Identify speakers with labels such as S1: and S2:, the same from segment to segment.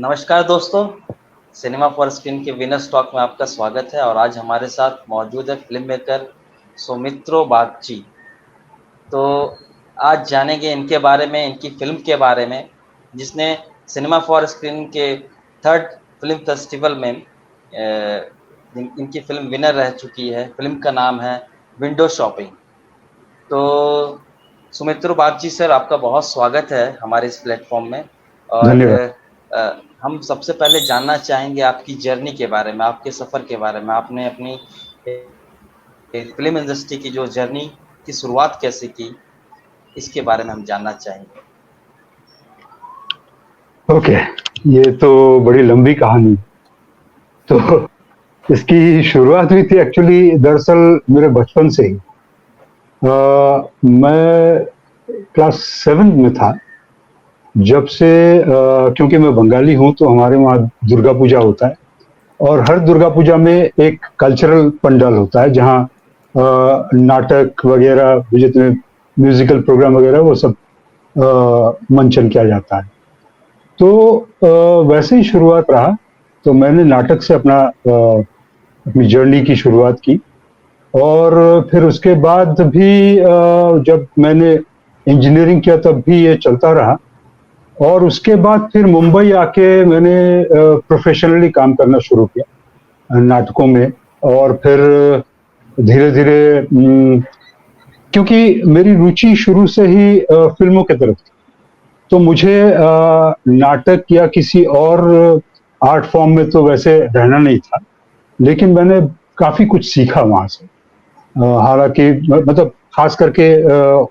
S1: नमस्कार दोस्तों, cinema for screen के विनर्स टॉक में आपका स्वागत है और आज हमारे साथ मौजूद है फ़िल्म मेकर सौमित्रो बागची। तो आज जानेंगे इनके बारे में, इनकी फ़िल्म के बारे में, जिसने सिनेमा फॉर स्क्रीन के 3rd फ़िल्म फेस्टिवल में इनकी फ़िल्म विनर रह चुकी है। फ़िल्म का नाम है विंडो शॉपिंग। तो सुमित्रो बागची सर, आपका बहुत स्वागत है हमारे इस प्लेटफ़ॉर्म में और
S2: धन्यवाद।
S1: हम सबसे पहले जानना चाहेंगे आपकी जर्नी के बारे में, आपके सफ़र के बारे में। आपने अपनी फ़िल्म इंडस्ट्री की जो जर्नी की शुरुआत कैसे की, इसके बारे में हम जानना चाहेंगे।
S2: ओके, ये तो बड़ी लंबी कहानी। तो इसकी शुरुआत हुई थी एक्चुअली दरअसल मेरे बचपन से ही। मैं क्लास 7 में था जब से क्योंकि मैं बंगाली हूँ तो हमारे वहाँ दुर्गा पूजा होता है और हर दुर्गा पूजा में एक कल्चरल पंडाल होता है जहाँ नाटक वगैरह जितने म्यूजिकल प्रोग्राम वगैरह वो सब मंचन किया जाता है। तो वैसे ही शुरुआत रहा। तो मैंने नाटक से अपनी जर्नी की शुरुआत की और फिर उसके बाद भी जब मैंने इंजीनियरिंग किया तब भी ये चलता रहा और उसके बाद फिर मुंबई आके मैंने प्रोफेशनली काम करना शुरू किया नाटकों में। और फिर धीरे-धीरे क्योंकि मेरी रुचि शुरू से ही फ़िल्मों की तरफ थी, तो मुझे नाटक या किसी और आर्ट फॉर्म में तो वैसे रहना नहीं था, लेकिन मैंने काफ़ी कुछ सीखा वहाँ से। हालाँकि मतलब ख़ास करके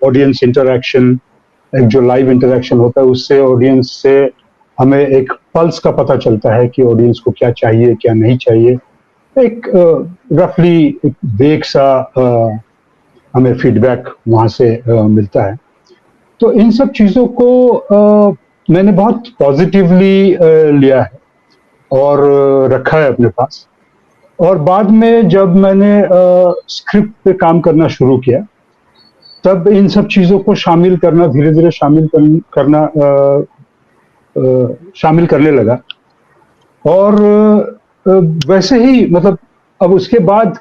S2: ऑडियंस इंटरैक्शन, एक जो लाइव इंटरैक्शन होता है उससे ऑडियंस से हमें एक पल्स का पता चलता है कि ऑडियंस को क्या चाहिए, क्या नहीं चाहिए। एक रफली एक वेग सा हमें फीडबैक वहाँ से मिलता है। तो इन सब चीज़ों को मैंने बहुत पॉज़िटिवली लिया है और रखा है अपने पास। और बाद में जब मैंने स्क्रिप्ट पे काम करना शुरू किया, तब इन सब चीज़ों को शामिल करना धीरे-धीरे शामिल करने लगा। और वैसे ही मतलब अब उसके बाद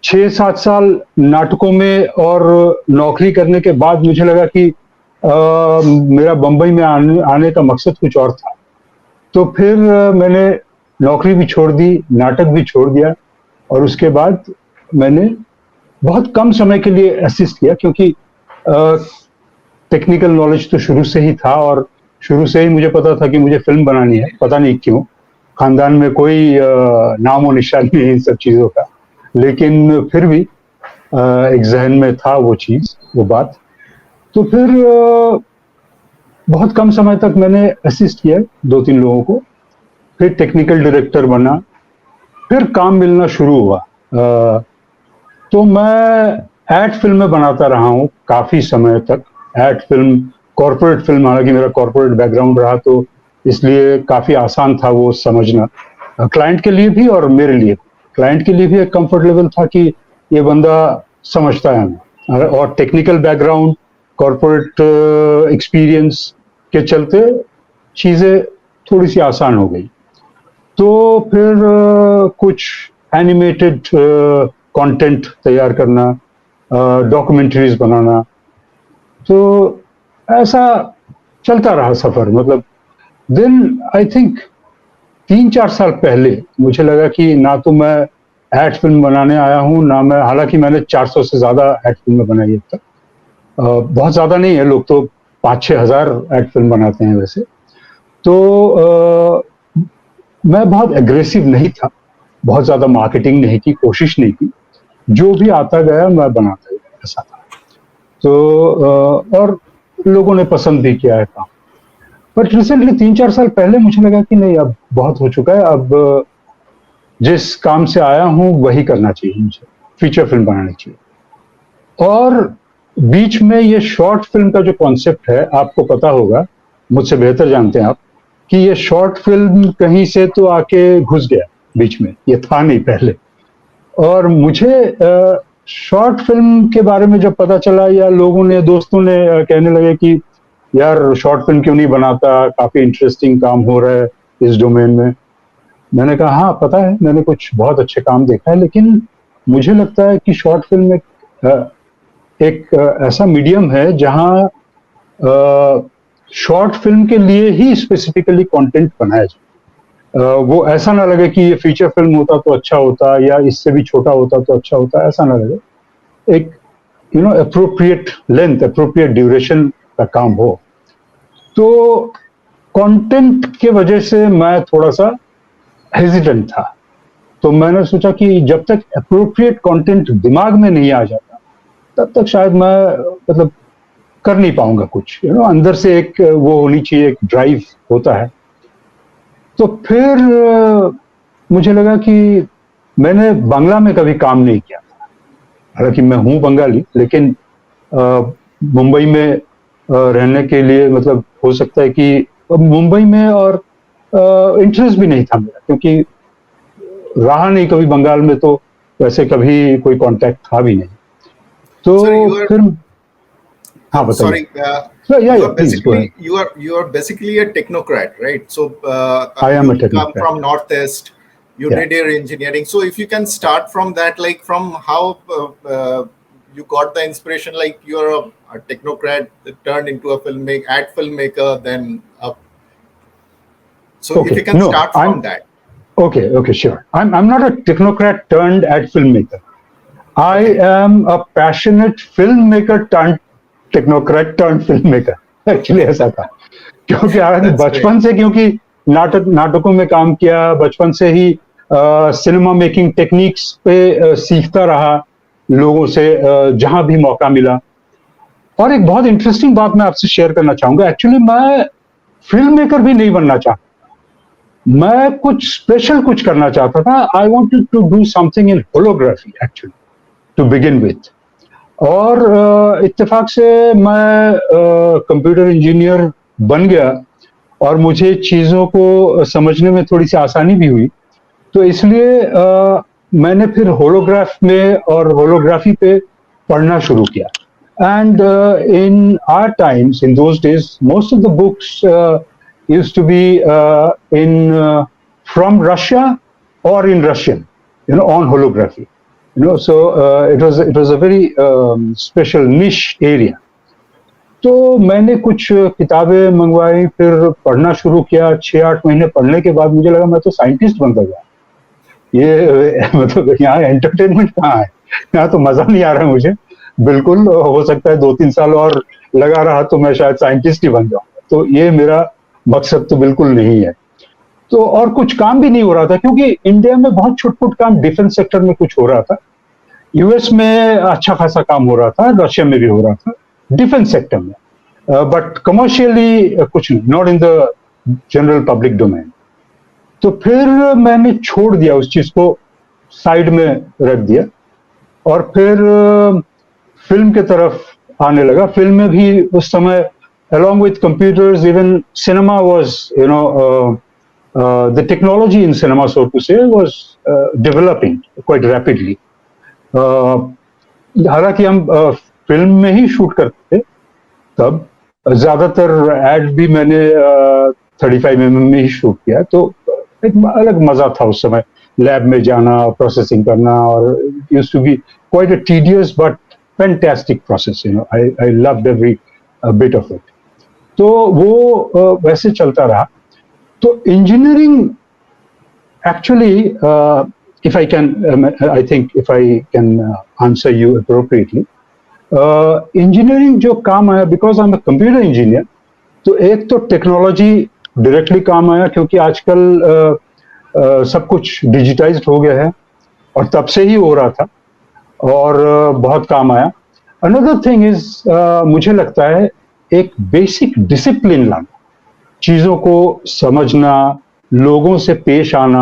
S2: 6-7 साल नाटकों में और नौकरी करने के बाद मुझे लगा कि मेरा बम्बई में आने का मकसद कुछ और था। तो फिर मैंने नौकरी भी छोड़ दी, नाटक भी छोड़ दिया और उसके बाद मैंने बहुत कम समय के लिए असिस्ट किया क्योंकि टेक्निकल नॉलेज तो शुरू से ही था और शुरू से ही मुझे पता था कि मुझे फ़िल्म बनानी है। पता नहीं क्यों, ख़ानदान में कोई नाम और निशान नहीं है इन सब चीज़ों का, लेकिन फिर भी एक ज़हन में था वो चीज़, वो बात। तो फिर बहुत कम समय तक मैंने असिस्ट किया 2-3 लोगों को, फिर टेक्निकल डायरेक्टर बना, फिर काम मिलना शुरू हुआ। तो मैं एड फ़िल्में बनाता रहा हूँ काफ़ी समय तक। एड फ़िल्म, कॉर्पोरेट फ़िल्म, हालाँकि मेरा कॉर्पोरेट बैकग्राउंड रहा तो इसलिए काफ़ी आसान था वो समझना। क्लाइंट के लिए भी और मेरे लिए। क्लाइंट के लिए भी एक कम्फ़र्ट लेवल था कि ये बंदा समझता है हमें। और टेक्निकल बैकग्राउंड, कॉर्पोरेट एक्सपीरियंस के चलते चीज़ें थोड़ी-सी आसान हो गई। तो फिर कुछ एनिमेटेड कंटेंट तैयार करना, डॉक्यूमेंट्रीज बनाना, तो ऐसा चलता रहा सफर। मतलब देन आई थिंक 3-4 साल पहले मुझे लगा कि ना तो मैं एड फिल्म बनाने आया हूँ, ना मैं, हालांकि मैंने 400 से ज़्यादा एड फिल्में बनाई अब तक। बहुत ज़्यादा नहीं है, लोग तो 5-6 हज़ार एड फिल्म बनाते हैं वैसे। तो मैं बहुत एग्रेसिव नहीं था, बहुत ज़्यादा मार्केटिंग नहीं की, कोशिश नहीं की। जो भी आता गया मैं बनाता गया, ऐसा था। तो और लोगों ने पसंद भी किया है काम। बट रिसेंटली 3-4 साल पहले मुझे लगा कि नहीं, अब बहुत हो चुका है, अब जिस काम से आया हूँ वही करना चाहिए मुझे, फीचर फिल्म बनानी चाहिए। और बीच में ये शॉर्ट फिल्म का जो कॉन्सेप्ट है, आपको पता होगा, मुझसे बेहतर जानते हैं आप, कि ये शॉर्ट फिल्म कहीं से तो आके घुस गया बीच में, ये था नहीं पहले। और मुझे शॉर्ट फिल्म के बारे में जब पता चला या लोगों ने, दोस्तों ने कहने लगे कि यार शॉर्ट फिल्म क्यों नहीं बनाता, काफी इंटरेस्टिंग काम हो रहा है, इस डोमेन में? मैंने कहा हाँ पता है, मैंने कुछ बहुत अच्छे काम देखा है, लेकिन मुझे लगता है कि शॉर्ट फिल्म एक ऐसा मीडियम है जहाँ शॉर्ट फिल्म के लिए ही स्पेसिफिकली कंटेंट बनाया जाए। वो ऐसा ना लगे कि ये फीचर फिल्म होता तो अच्छा होता, या इससे भी छोटा होता तो अच्छा होता, ऐसा ना लगे। एक अप्रोप्रिएट लेंथ, अप्रोप्रिएट ड्यूरेशन का काम हो। तो कंटेंट के वजह से मैं थोड़ा सा हेजिटेंट था। तो मैंने सोचा कि जब तक अप्रोप्रिएट कंटेंट दिमाग में नहीं आ जाता, तब तक शायद मैं मतलब कर नहीं पाऊंगा कुछ। अंदर से एक वो होनी चाहिए, एक ड्राइव होता है। तो फिर मुझे लगा कि मैंने बांग्ला में कभी काम नहीं किया। हालांकि मैं हूँ बंगाली, लेकिन मुंबई में रहने के लिए मतलब हो सकता है कि मुंबई में, और इंटरेस्ट भी नहीं था मेरा, क्योंकि रहा नहीं कभी बंगाल में, तो वैसे कभी कोई कांटेक्ट था भी नहीं। तो
S3: Sir,
S2: फिर हाँ बताइए।
S3: sorry,
S2: या please go ahead.
S3: you are basically a technocrat, right? So
S2: I am
S3: you
S2: a
S3: come
S2: technocrat.
S3: from Northeast. You
S2: Yeah.
S3: did your engineering. So if you can start from that, like from how you got the inspiration, like you're a technocrat that turned into a filmmaker, then up. So if
S2: Okay,
S3: you can
S2: no,
S3: start from that.
S2: Okay, sure. I'm not a technocrat turned ad filmmaker. I
S3: Okay.
S2: am a passionate filmmaker turned technocrat turned filmmaker. Actually ऐसा था, क्योंकि हालांकि
S3: That's
S2: बचपन से, क्योंकि नाटकों में काम किया, बचपन से ही सिनेमा मेकिंग टेक्निक्स पे सीखता रहा लोगों से जहां भी मौका मिला। और एक बहुत इंटरेस्टिंग बात मैं आपसे शेयर करना चाहूंगा। एक्चुअली मैं फिल्म मेकर भी नहीं बनना चाहता, मैं कुछ स्पेशल कुछ करना चाहता था। I wanted to do something in holography actually, to begin with. और इत्तेफाक से मैं कंप्यूटर इंजीनियर बन गया, और मुझे चीज़ों को समझने में थोड़ी सी आसानी भी हुई। तो इसलिए मैंने फिर होलोग्राफ में और होलोग्राफी पे पढ़ना शुरू किया। And in our times, in those days, most of the books used to be from Russia or in Russian, on holography. So it was a very special niche area. तो मैंने कुछ किताबें मंगवाई, फिर पढ़ना शुरू किया। 6-8 महीने पढ़ने के बाद मुझे लगा मैं तो साइंटिस्ट बन गया। ये मतलब यहाँ एंटरटेनमेंट कहाँ है, यहाँ तो मजा नहीं आ रहा है मुझे बिल्कुल। हो सकता है 2-3 साल और लगा रहा तो मैं शायद साइंटिस्ट ही बन जाऊंगा। तो ये मेरा मकसद तो बिल्कुल नहीं है। तो और कुछ काम भी नहीं हो रहा था, क्योंकि इंडिया में बहुत छोट-छोट काम डिफेंस सेक्टर में कुछ हो रहा था, यूएस में अच्छा खासा काम हो रहा था, रशिया में भी हो रहा था डिफेंस सेक्टर में, बट कमर्शियली कुछ नहीं, not in the general public domain. तो फिर मैंने छोड़ दिया उस चीज को, साइड में रख दिया, और फिर फिल्म की तरफ आने लगा। फिल्म में भी उस समय along with computers, even cinema was, the technology in cinema, so to say, was developing quite rapidly. हालांकि हम फिल्म में ही शूट करते थे तब, ज्यादातर एड भी मैंने 35mm में ही शूट किया। तो एक अलग मजा था उस समय, लैब में जाना, प्रोसेसिंग करना, और used to be quite a tedious but fantastic process. I loved every bit of it. तो वो वैसे चलता रहा। तो engineering actually, if I can, I think if I can answer you appropriately, engineering जो काम आया, because I am a computer engineer, तो एक तो टेक्नोलॉजी डायरेक्टली काम आया, क्योंकि आजकल सब कुछ डिजिटाइज्ड हो गया है, और तब से ही हो रहा था, और बहुत काम आया। अनदर थिंग इज, मुझे लगता है एक बेसिक डिसिप्लिन लाना, चीजों को समझना, लोगों से पेश आना,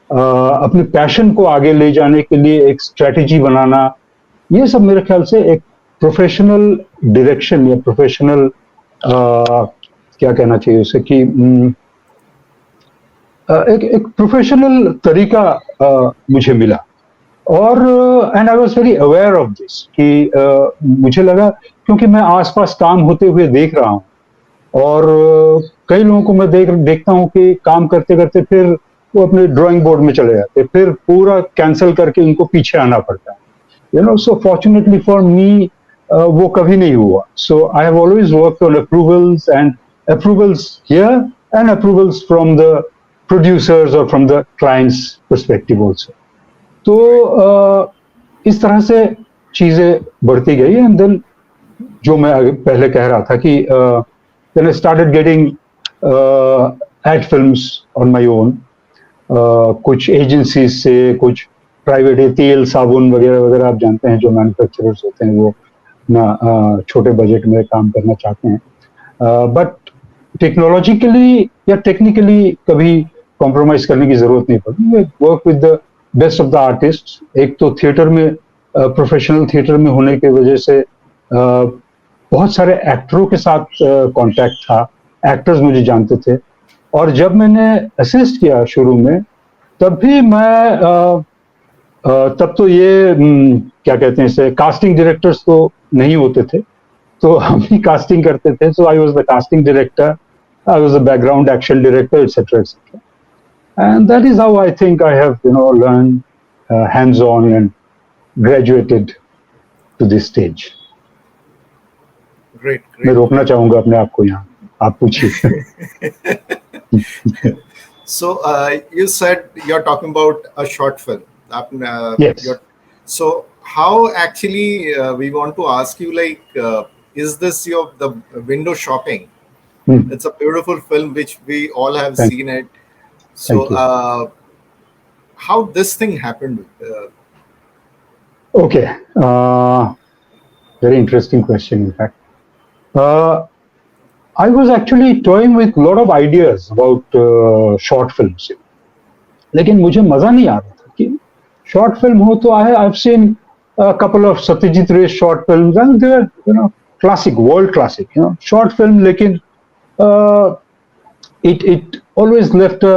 S2: अपने पैशन को आगे ले जाने के लिए एक स्ट्रेटेजी बनाना, ये सब मेरे ख्याल से एक प्रोफेशनल डायरेक्शन या प्रोफेशनल क्या कहना चाहिए उसे, कि एक प्रोफेशनल तरीका मुझे मिला। और and I was very aware of this, कि मुझे लगा, क्योंकि मैं आसपास काम होते हुए देख रहा हूँ, और कई लोगों को मैं देखता हूँ कि काम करते करते फिर वो अपने ड्राइंग बोर्ड में चले जाते, फिर पूरा कैंसिल करके उनको पीछे आना पड़ता है, you know. So fortunately for me वो कभी नहीं हुआ. So I have always worked on approvals, and approvals here and approvals from the producers और from the clients perspective also. तो इस तरह से चीजें बढ़ती गई. एंड देन जो मैं पहले कह रहा था कि then I started getting ad films on my own. कुछ एजेंसीज से, कुछ प्राइवेट, तेल साबुन वगैरह वगैरह आप जानते हैं जो मैन्युफैक्चरर्स होते हैं, वो ना छोटे बजट में काम करना चाहते हैं. बट टेक्नोलॉजिकली या टेक्निकली कभी कॉम्प्रोमाइज करने की जरूरत नहीं पड़ी. Work with the best of the artist. एक तो थिएटर में, प्रोफेशनल थिएटर में होने की वजह से बहुत सारे एक्टरों के साथ कांटेक्ट था, एक्टर्स मुझे जानते थे. और जब मैंने असिस्ट किया शुरू में, तब भी मैं तब तो ये क्या कहते हैं इसे, कास्टिंग डायरेक्टर्स तो नहीं होते थे, तो हम ही कास्टिंग करते थे. So I was the casting director, I was the background action director, etcetera etcetera. And that is how I think I have learn hands on and graduated to this stage.
S3: Great.
S2: मैं रोकना चाहूंगा अपने आप को यहाँ, आप पूछिए.
S3: So you said you're talking about a short film.
S2: Yes.
S3: So how actually we want to ask you, like, is this the window shopping? It's a beautiful film which we all have seen it. So how this thing happened?
S2: Okay. Very interesting question, in fact. I was actually toying with a lot of ideas about short films. लेकिन मुझे मजा नहीं आ रहा था कि short film हो तो I've seen a couple of Satyajit Ray short films, and they are classic, world classic, short film. लेकिन it always left a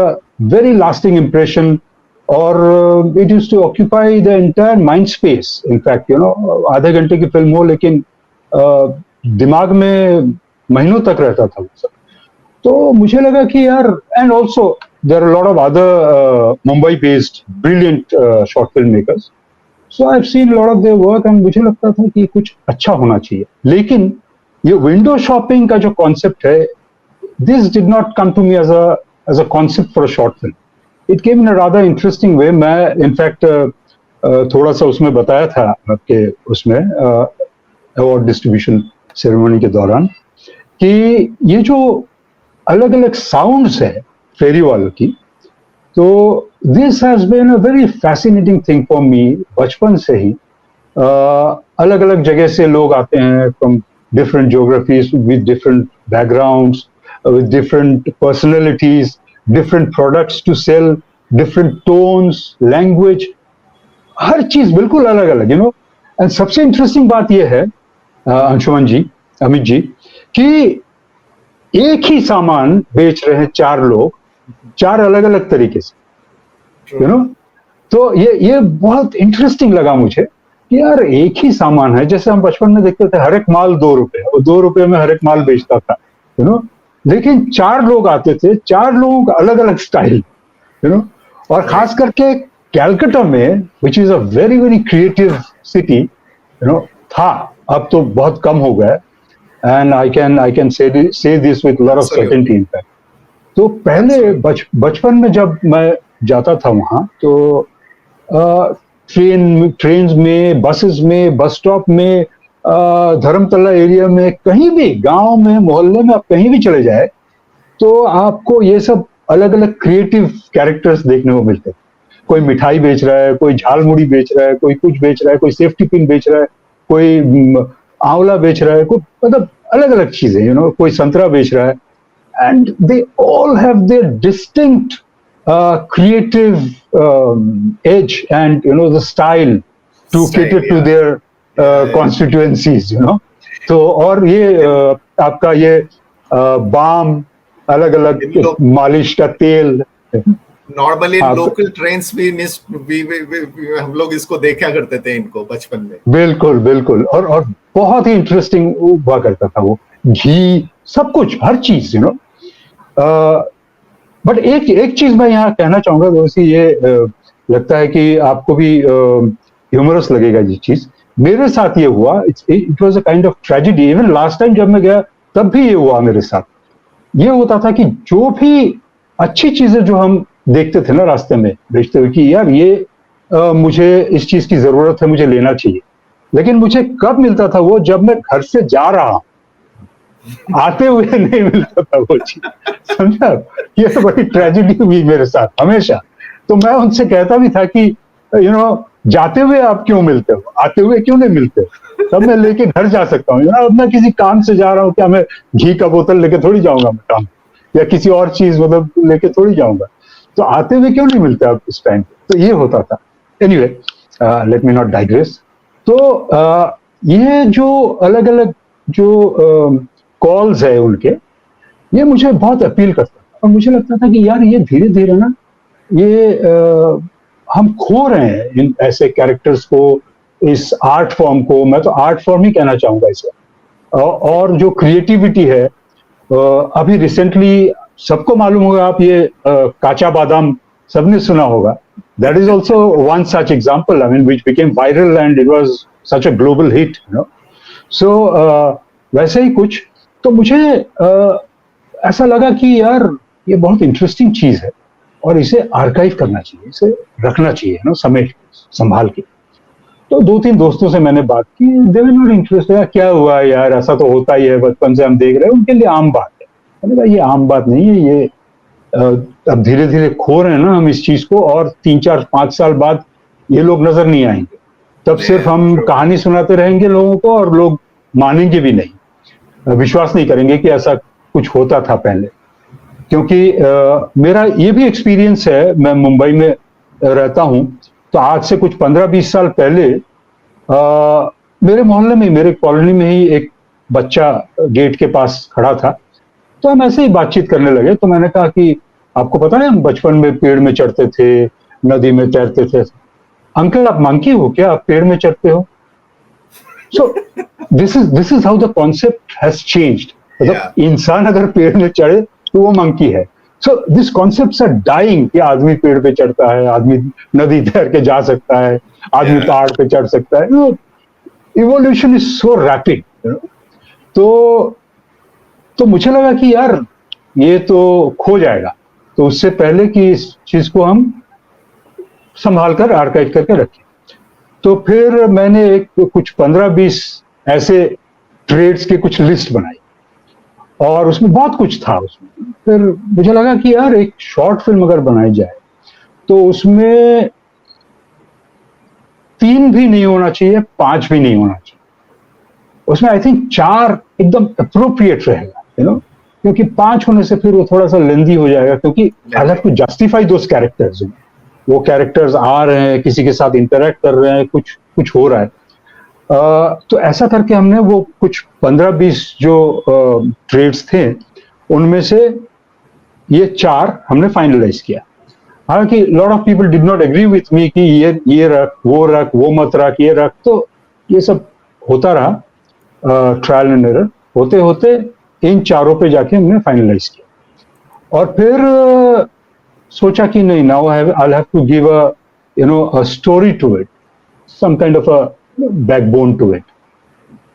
S2: very lasting impression, or it used to occupy the entire mind space. In fact, आधे घंटे की film हो लेकिन दिमाग में महीनों तक रहता था वो सब. तो मुझे लगा कि यार, and also there are lot of other Mumbai based brilliant short film makers. So I have seen lot of their work, and मुझे लगता था कि कुछ अच्छा होना चाहिए. लेकिन ये विंडो शॉपिंग का जो कॉन्सेप्ट है, this did not come to me as a concept for a short film. It came in a rather interesting way. मैं इनफैक्ट थोड़ा सा उसमें बताया था आपके उसमें अवार्ड डिस्ट्रीब्यूशन सेरेमनी के दौरान कि ये जो अलग अलग साउंड्स है फेरी वालों की, तो this has been a very fascinating thing for me. बचपन से ही अलग अलग जगह से लोग आते हैं, from different geographies, with different backgrounds, with different personalities, different products to sell, different tones, language, हर चीज बिल्कुल अलग अलग, एंड सबसे इंटरेस्टिंग बात यह है अंशुमन जी, अमित जी, कि एक ही सामान बेच रहे हैं चार लोग, चार अलग अलग तरीके से, तो ये बहुत इंटरेस्टिंग लगा मुझे कि यार एक ही सामान है. जैसे हम बचपन में देखते थे हर एक माल 2 रुपए, और 2 रुपए में हर एक माल बेचता था, लेकिन चार लोग आते थे, चार लोगों का अलग अलग स्टाइल, और खास करके कैलकाटा में, which is a very very creative city, था, अब तो बहुत कम हो गया. And I can say this with lot of certainty. In fact, तो पहले बचपन में जब मैं जाता था वहां, तो ट्रेन में, बसेस में, बस स्टॉप में, धर्मतला एरिया में, कहीं भी, गांव में, मोहल्ले में, आप कहीं भी चले जाए तो आपको ये सब अलग अलग क्रिएटिव कैरेक्टर्स देखने को मिलते हैं. कोई मिठाई बेच रहा है, कोई झालमुड़ी बेच रहा है, कोई कुछ बेच रहा है, कोई सेफ्टी पिन बेच रहा है, कोई आंवला बेच रहा है, कोई मतलब अलग अलग चीजें, कोई संतरा बेच रहा है. And they all have their distinct creative edge and the style to cater to their constituencies. तो और ये आपका ये बाम, अलग अलग मालिश का तेल,
S3: नॉर्मली लोकल ट्रेन्स भी हम लोग इसको देखा करते थे इनको बचपन में.
S2: बिल्कुल बिल्कुल. और बहुत ही इंटरेस्टिंग हुआ करता था वो. घी, सब कुछ, हर चीज, बट एक चीज मैं यहाँ कहना चाहूंगा दोस्ती, ये लगता है कि आपको भी ह्यूमरस लगेगा ये चीज। मेरे साथ ये हुआ, it was a kind of tragedy. Even last time जब मैं गया तब भी ये हुआ मेरे साथ। ये होता था कि जो भी अच्छी चीजें जो हम देखते थे ना रास्ते में बेचते हुए कि यार ये मुझे इस चीज की जरूरत है, मुझे लेना चाहिए, लेकिन मुझे कब मिलता था वो, जब मैं घर से जा रहा हूं, आते हुए नहीं मिलता था वो चीज, समझा? ये तो बड़ी ट्रेजेडी हुई मेरे साथ हमेशा। तो मैं उनसे कहता भी था कि जाते हुए आप क्यों मिलते हो, आते हुए क्यों नहीं मिलते हो? तब मैं लेके घर जा सकता हूँ। अब मैं किसी काम से जा रहा हूँ, क्या मैं घी का बोतल लेके थोड़ी जाऊंगा मैं काम, या किसी और चीज मतलब लेके थोड़ी जाऊंगा? तो आते हुए क्यों नहीं मिलते आप इस टाइम? तो ये होता था। Anyway, let me not digress. तो ये जो अलग अलग जो कॉल्स है उनके, ये मुझे बहुत अपील करता था। और मुझे लगता था कि यार ये धीरे धीरे ना ये हम खो रहे हैं इन ऐसे कैरेक्टर्स को, इस आर्ट फॉर्म को। मैं तो आर्ट फॉर्म ही कहना चाहूंगा इसे। और जो क्रिएटिविटी है, अभी रिसेंटली सबको मालूम होगा, आप ये काचा बादाम सबने सुना होगा। That is also one such example, I mean which became viral and it was such a global hit, so वैसे ही कुछ। तो मुझे ऐसा लगा कि यार ये बहुत इंटरेस्टिंग चीज है और इसे आर्काइव करना चाहिए, इसे रखना चाहिए ना, समेट संभाल के। तो 2-3 दोस्तों से मैंने बात की, दे वर नॉट इंटरेस्टेड। क्या हुआ यार, ऐसा तो होता ही है, बचपन से हम देख रहे हैं, उनके लिए आम बात है। मैंने कहा ये आम बात नहीं है, ये अब धीरे धीरे खो रहे हैं ना हम इस चीज को, और 3-4-5 साल बाद ये लोग नजर नहीं आएंगे। तब सिर्फ हम कहानी सुनाते रहेंगे लोगों को और लोग मानेंगे भी नहीं, विश्वास नहीं करेंगे कि ऐसा कुछ होता था पहले। क्योंकि मेरा ये भी एक्सपीरियंस है, मैं मुंबई में रहता हूं, तो आज से कुछ 15-20 साल पहले मेरे मोहल्ले में, मेरे कॉलोनी में ही एक बच्चा गेट के पास खड़ा था। तो हम ऐसे ही बातचीत करने लगे। तो मैंने कहा कि आपको पता है हम बचपन में पेड़ में चढ़ते थे, नदी में तैरते थे। अंकल आप मंकी हो क्या, आप पेड़ में चढ़ते हो? सो this is how the concept has changed. मतलब इंसान अगर पेड़ में चढ़े तो वो मंकी है। So this concepts are dying कि आदमी पेड़ पे चढ़ता है, आदमी नदी तैर के जा सकता है, आदमी पहाड़ पे चढ़ सकता है। Evolution is so rapid. तो मुझे लगा कि यार ये तो खो जाएगा, तो उससे पहले कि इस चीज को हम संभाल कर आर्काइव करके रखें। तो फिर मैंने कुछ 15-20 ऐसे ट्रेड्स के कुछ लिस्ट बनाई और उसमें बहुत कुछ था उसमें। फिर मुझे लगा कि यार एक शॉर्ट फिल्म अगर बनाई जाए तो उसमें 3 भी नहीं होना चाहिए, 5 भी नहीं होना चाहिए। उसमें आई थिंक 4 एकदम अप्रोप्रिएट रहेगा, क्योंकि 5 होने से फिर वो थोड़ा सा लेंदी हो जाएगा, क्योंकि I have to justify those characters. वो कैरेक्टर्स आ रहे हैं, किसी के साथ इंटरेक्ट कर रहे हैं, कुछ हो रहा है। तो ऐसा करके हमने वो कुछ 15-20 जो ट्रेड्स थे उनमें से ये 4 हमने फाइनलाइज किया। हालांकि lot of people did not agree with me कि ये रख, वो मत रख, ये रख। तो ये सब होता रहा, ट्रायल एंड एरर होते होते इन 4 पे जाके हमने फाइनलाइज किया। और फिर सोचा कि नहीं, now I have to give a story to it, some kind of a backbone to it.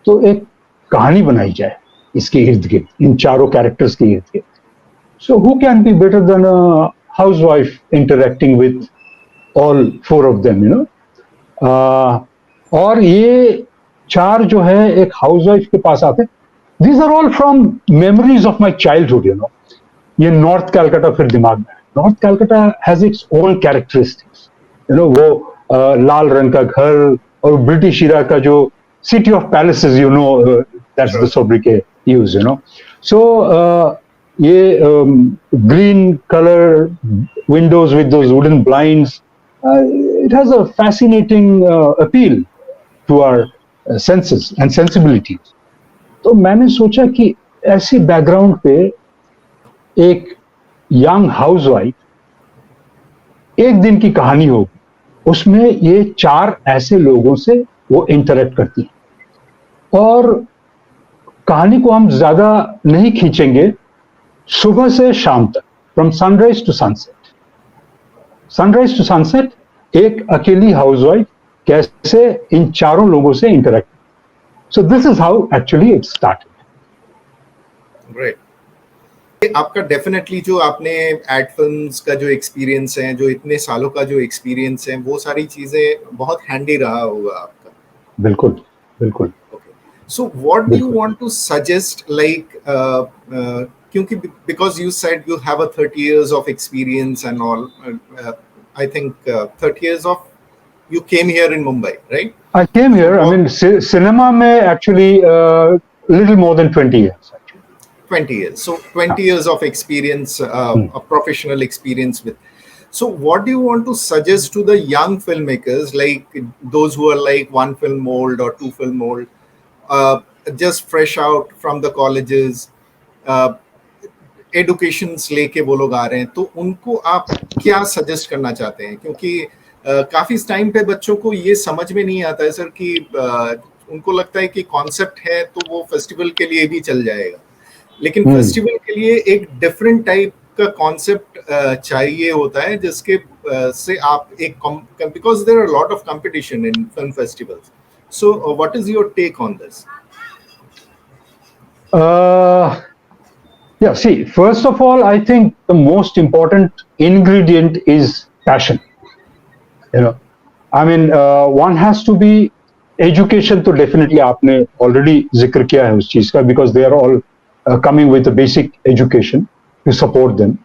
S2: तो एक कहानी बनाई जाए इसके इर्द गिर्द, इन 4 कैरेक्टर्स के इर्द गिर्द। So who can be better then a housewife interacting with all 4 of them, और ये 4 जो है एक हाउसवाइफ के पास आते। These are all from memories of my childhood. ये नॉर्थ कैलकाटा फिर दिमाग में। North Calcutta has its own characteristics. वो लाल रंग का घर और ब्रिटिश इरा का जो city of palaces, that's the sobriquet use, so ये green colour windows with those wooden blinds, it has a fascinating appeal to our senses and sensibilities. तो मैंने सोचा कि ऐसी बैकग्राउंड पे एक यंग हाउसवाइफ, एक दिन की कहानी होगी, उसमें ये 4 ऐसे लोगों से वो इंटरेक्ट करती है। और कहानी को हम ज्यादा नहीं खींचेंगे, सुबह से शाम तक, फ्रॉम सनराइज टू सनसेट एक अकेली हाउसवाइफ कैसे इन चारों लोगों से interact. So this is how actually it started.
S3: Great. आपका डेफिनेटली जो आपने एड फिल्म्स का जो एक्सपीरियंस है, जो इतने सालों का जो एक्सपीरियंस है, वो सारी चीजें बहुत हैंडी रहा होगा आपका.
S2: बिल्कुल बिल्कुल.
S3: So what do you want to suggest, like क्योंकि because you said you have a 30 years of experience and all, I think 30 years of you came here in Mumbai, right?
S2: I came here, I mean, cinema में actually little more than 20 years.
S3: 20 years. So 20 years of experience, a professional experience with. So what do you want to suggest to the young filmmakers, like those who are like one film mold or two film mold, just fresh out from the colleges, educations लेके वो लोग आ रहे हैं, तो उनको आप क्या suggest करना चाहते हैं? क्योंकि काफी टाइम पे बच्चों को ये समझ में नहीं आता है सर कि उनको लगता है कि कॉन्सेप्ट है तो वो फेस्टिवल के लिए भी चल जाएगा, लेकिन फेस्टिवल के लिए एक डिफरेंट टाइप का कॉन्सेप्ट चाहिए होता है जिसके से आप एक because there are lot of competition in film festivals. So what is your take on this?
S2: Yeah, see, first of all, I think the most important ingredient is passion. You know, I mean, one has to be education. तो definitely आपने already जिक्र किया है उस चीज का, because they are all coming with a basic education to support them.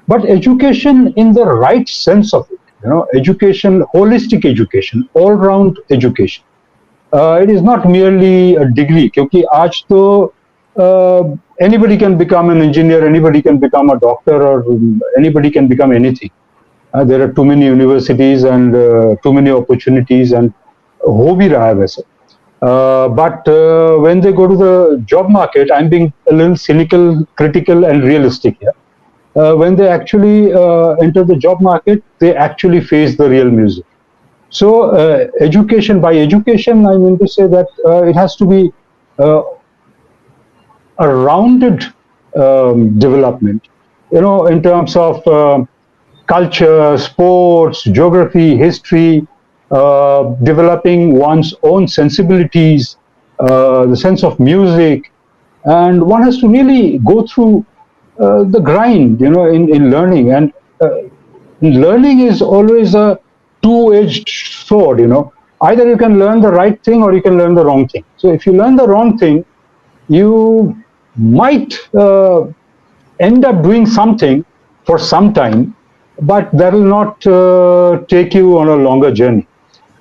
S2: But education in the right sense of it, you know, education, holistic education, all-round education. It is not merely a degree, क्योंकि आज तो anybody can become an engineer, anybody can become a doctor, or anybody can become anything. There are too many universities and too many opportunities, and हो भी रहा है वैसे. But when they go to the job market, I'm being a little cynical, critical, and realistic here. When they actually enter the job market, they actually face the real music. So education, by education, I mean to say that it has to be a rounded development, you know, in terms of culture, sports, geography, history, developing one's own sensibilities, the sense of music, and one has to really go through the grind, you know, in learning. And learning is always a two-edged sword, you know. Either you can learn the right thing or you can learn the wrong thing. So if you learn the wrong thing, you might end up doing something for some time, but that will not take you on a longer journey.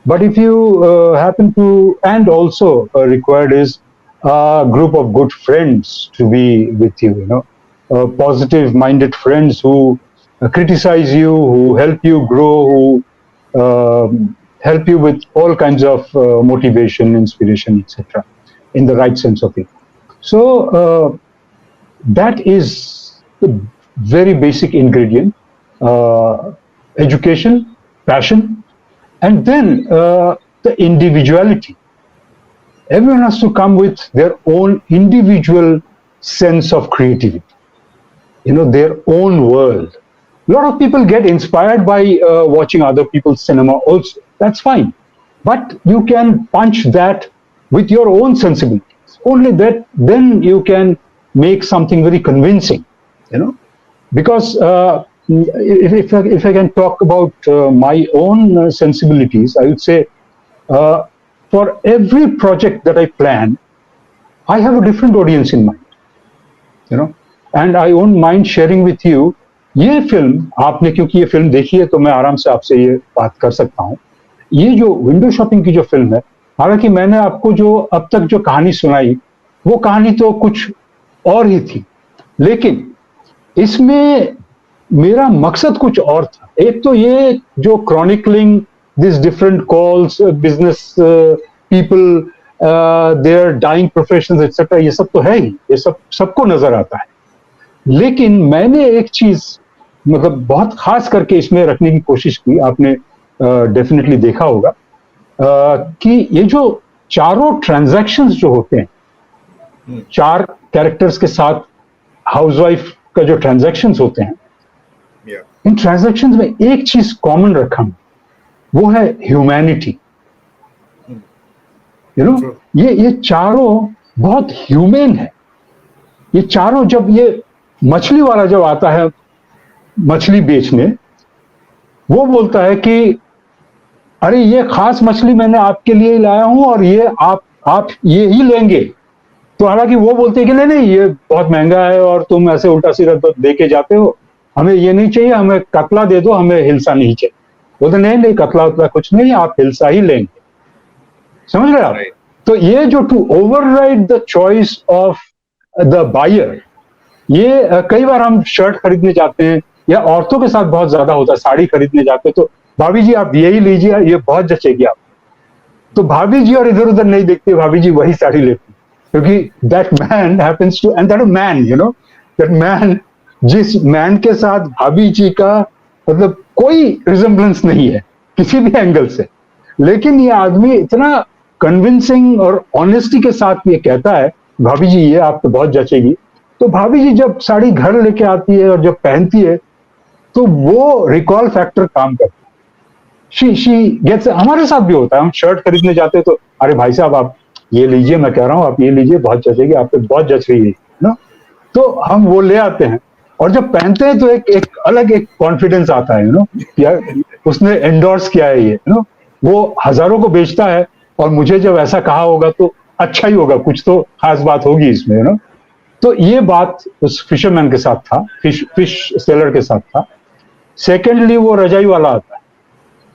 S2: But if you happen to, and also required is a group of good friends to be with you, you know, positive-minded friends who criticize you, who help you grow, who help you with all kinds of motivation, inspiration, etc., in the right sense of it. So that is the very basic ingredient: education, passion, and then the individuality. Everyone has to come with their own individual sense of creativity, you know, their own world. A lot of people get inspired by watching other people's cinema also. That's fine. But you can punch that with your own sensibilities. Only that, then you can make something very convincing, you know. Because if I can talk about my own sensibilities, I would say for every project that I plan, I have a different audience in mind, you know. And I won't mind sharing with you. ये film आपने, क्योंकि ये film देखी है तो मैं आराम से आपसे ये बात कर सकता हूँ. ये जो विंडो शॉपिंग की जो फिल्म है, हालांकि मैंने आपको जो अब तक जो कहानी सुनाई, वो कहानी तो कुछ और ही थी, लेकिन इसमें मेरा मकसद कुछ और था. एक तो ये जो chronicling this different calls, business people, their dying professions etcetera, ये सब तो है ही, ये सब सबको नजर आता है. लेकिन मैंने एक चीज मतलब बहुत खास करके इसमें रखने की कोशिश की. आपने डेफिनेटली देखा होगा कि ये जो चारों ट्रांजैक्शंस जो होते हैं, चार कैरेक्टर्स के साथ हाउसवाइफ का जो ट्रांजैक्शंस होते हैं,
S3: Yeah.
S2: इन ट्रांजैक्शंस में एक चीज कॉमन रखा है, वो है ह्यूमैनिटी। You know,
S3: True.
S2: ये चारों बहुत ह्यूमन है। ये चारों, जब ये मछली वाला जब आता है मछली बेचने, वो बोलता है कि अरे ये खास मछली मैंने आपके लिए ही लाया हूं और ये आप ये ही लेंगे। तो हालांकि वो बोलते हैं कि नहीं नहीं, ये बहुत महंगा है और तुम ऐसे उल्टा सीधा दे के जाते हो, हमें ये नहीं चाहिए, हमें कतला दे दो, हमें हिलसा नहीं चाहिए। बोलते नहीं नहीं, कतला उतला कुछ नहीं, आप हिलसा ही लेंगे। समझ रहे आप?
S3: Right.
S2: तो ये जो to override the choice of the buyer, ये कई बार हम शर्ट खरीदने जाते हैं, या औरतों के साथ बहुत ज्यादा होता है, साड़ी खरीदने जाते हैं, तो भाभी जी आप यही लीजिए, ये बहुत जचेगी आप। तो भाभी जी और इधर उधर नहीं देखती, भाभी जी वही साड़ी लेती, क्योंकि that man happens to, and that man, you know, that man, जिस मैन के साथ भाभी जी का मतलब कोई रिजेम्बलेंस नहीं है किसी भी एंगल से, लेकिन ये आदमी इतना कन्विंसिंग और ऑनेस्टी के साथ ये कहता है, भाभी जी ये आपको बहुत जचेगी। तो भाभी जी जब साड़ी घर लेके आती है और जब पहनती है, तो वो रिकॉल फैक्टर काम करता है। शी गेट्स, हमारे साथ भी होता है, हम शर्ट खरीदने जाते हैं तो अरे भाई साहब आप ये लीजिए, मैं कह रहा हूँ आप ये लीजिए, बहुत जचेगी, आप पे बहुत जच रही है ना। तो हम वो ले आते हैं, और जब पहनते हैं तो एक अलग एक कॉन्फिडेंस आता है, यू नो, यार उसने एंडोर्स किया है ये, यू नो, वो हजारों को बेचता है और मुझे जब ऐसा कहा होगा तो अच्छा ही होगा, कुछ तो खास बात होगी इसमें, यू नो। तो ये बात उस फिशरमैन के साथ था, फिश सेलर के साथ था। सेकेंडली वो रजाई वाला आता है,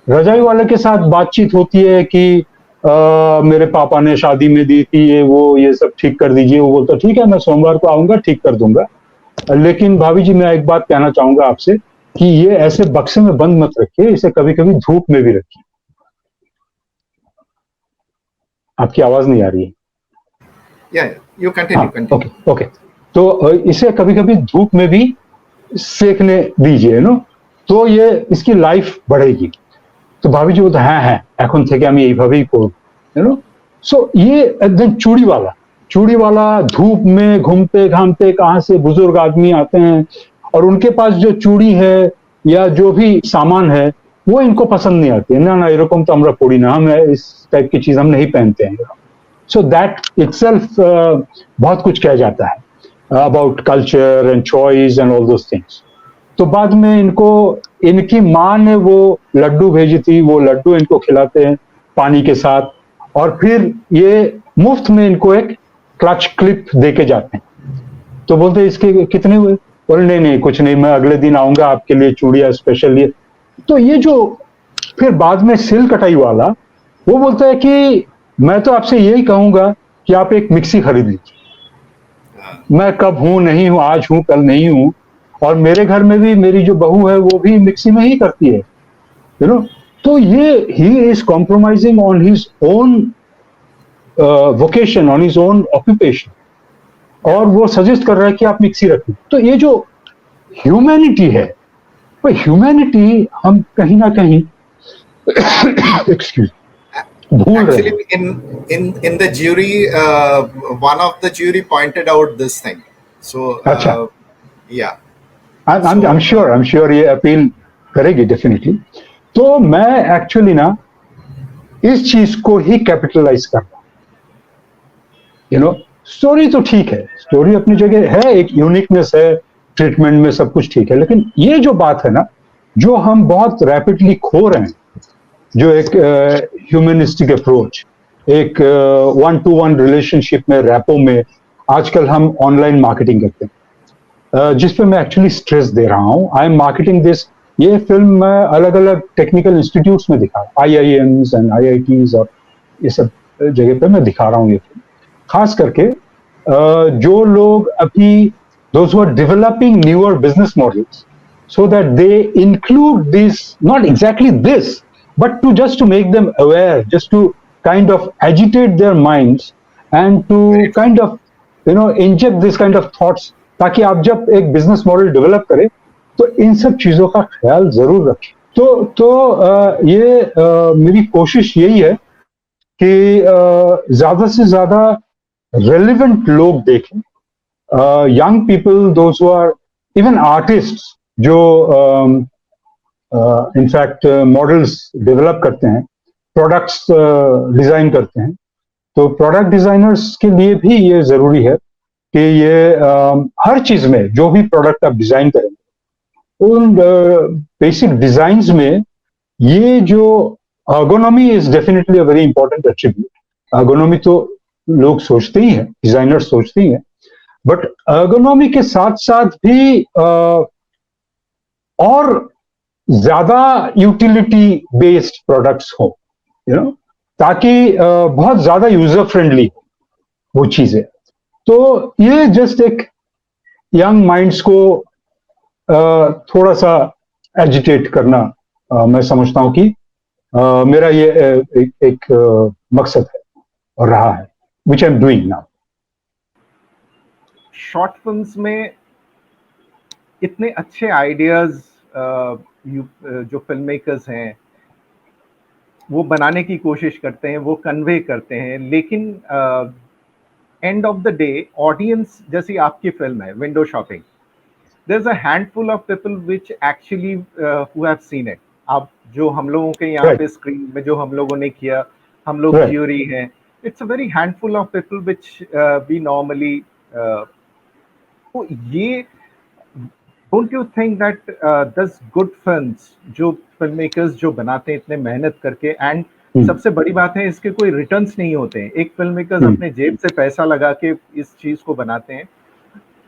S2: रजाई वाले के साथ बातचीत होती है कि मेरे पापा ने शादी में दी थी ये सब ठीक कर दीजिए। वो बोलता ठीक है, मैं सोमवार को आऊंगा, ठीक कर दूंगा, लेकिन भाभी जी मैं एक बात कहना चाहूंगा आपसे कि ये ऐसे बक्से में बंद मत रखिए, इसे कभी कभी धूप में भी रखिए। आपकी आवाज नहीं आ रही है।
S3: Yeah, you continue.
S2: ओके। तो इसे कभी कभी धूप में भी सेकने दीजिए, नो, तो ये इसकी लाइफ बढ़ेगी। तो भाभी जी बोलते हैं এখন থেকে আমি এইভাবেই করব, यू नो। सो ये एकदम चूड़ी वाला धूप में घूमते घामते, कहाँ से बुजुर्ग आदमी आते हैं और उनके पास जो चूड़ी है या जो भी सामान है वो इनको पसंद नहीं आती है। ना এরকম তো আমরা পড়ি না, हम इस टाइप की चीज हम नहीं पहनते हैं। सो दैट इटसेल्फ बहुत कुछ कह जाता है about culture and choice and all those things. तो बाद में इनकी माँ ने वो लड्डू भेजी थी, वो लड्डू इनको खिलाते हैं पानी के साथ, और फिर ये मुफ्त में इनको एक क्लच क्लिप दे के जाते हैं। तो बोलते हैं इसके कितने हुए? बोले नहीं कुछ नहीं, मैं अगले दिन आऊंगा आपके लिए चूड़िया स्पेशल लिए। तो ये जो फिर बाद में सिल कटाई वाला, वो बोलता है कि मैं तो आपसे यही कहूंगा कि आप एक मिक्सी खरीद लीजिए। मैं कब हूं नहीं हूं, आज हूं कल नहीं हूं, और मेरे घर में भी मेरी जो बहू है वो भी मिक्सी में ही करती है, यू नो। तो ये he is compromising on his own vocation, on his own occupation, और वो सजेस्ट कर रहा है कि आप मिक्सी रखें। तो ये जो ह्यूमैनिटी है, वो ह्यूमैनिटी हम कहीं ना कहीं एक्सक्यूज भूल रहे हैं।
S3: Actually, in the jury, one of the jury pointed out this thing. So, yeah.
S2: I'm sure ये अपील करेगी डेफिनेटली। तो मैं एक्चुअली ना इस चीज को ही कैपिटलाइज कर रहा हूं, यू नो। स्टोरी तो ठीक है, स्टोरी अपनी जगह है, एक यूनिकनेस है, ट्रीटमेंट में सब कुछ ठीक है, लेकिन ये जो बात है ना, जो हम बहुत रैपिडली खो रहे हैं, जो एक ह्यूमनिस्टिक अप्रोच, एक 1-to-1 रिलेशनशिप में, रैपो में आजकल हम ऑनलाइन मार्केटिंग करते हैं, जिस पे मैं एक्चुअली स्ट्रेस दे रहा हूं। आई एम मार्केटिंग दिस, ये फिल्म मैं अलग अलग टेक्निकल इंस्टीट्यूट्स में दिखा, IIMs एंड IITs और ये सब जगह पे मैं दिखा रहा हूँ ये फिल्म। खास करके जो लोग अभी, those who are developing newer business models, so that they include this, not exactly this, but just to make them aware, just to kind of agitate their minds and to kind of, you know, inject this kind of thoughts, ताकि आप जब एक business model develop करें तो इन सब चीजों का ख्याल जरूर रखें। तो ये मेरी कोशिश यही है कि ज्यादा से ज्यादा रेलिवेंट लोग देखें, young people, those who are even artist जो इनफैक्ट मॉडल्स डेवलप करते हैं, प्रोडक्ट्स डिजाइन करते हैं, तो प्रोडक्ट डिजाइनर्स के लिए भी ये जरूरी है कि ये हर चीज में जो भी प्रोडक्ट आप डिजाइन करेंगे उन बेसिक डिजाइन्स में ये जो ergonomy is definitely a very important attribute. ergonomy तो लोग सोचते ही हैं, डिजाइनर्स सोचते ही हैं, बट ergonomy के साथ साथ भी और ज्यादा यूटिलिटी बेस्ड प्रोडक्ट्स हो, यू नो, ताकि बहुत ज्यादा यूजर फ्रेंडली हो वो चीजें। तो ये जस्ट एक यंग माइंड्स को थोड़ा सा एजिटेट करना मैं समझता हूं कि मेरा ये एक मकसद है और रहा है, which I am doing now.
S4: Short films में इतने अच्छे आइडियाज जो फिल्म मेकर्स हैं वो बनाने की कोशिश करते हैं, वो कन्वे करते हैं, लेकिन end of the day audience, जैसी आपकी फिल्म है window shopping, there's a handful of people which actually who have seen it. अब जो हम लोगों के यहाँ पे स्क्रीन में जो हम लोगों ने किया, हम लोग ज्यूरी हैं, it's a very handful of people which we normally तो ये don't you think that those good films जो फिल्म मेकर्स जो बनाते हैं इतने मेहनत करके, एंड सबसे बड़ी बात है इसके कोई रिटर्न्स नहीं होते हैं, एक फिल्म मेकर्स अपने जेब से पैसा लगा के इस चीज को बनाते हैं,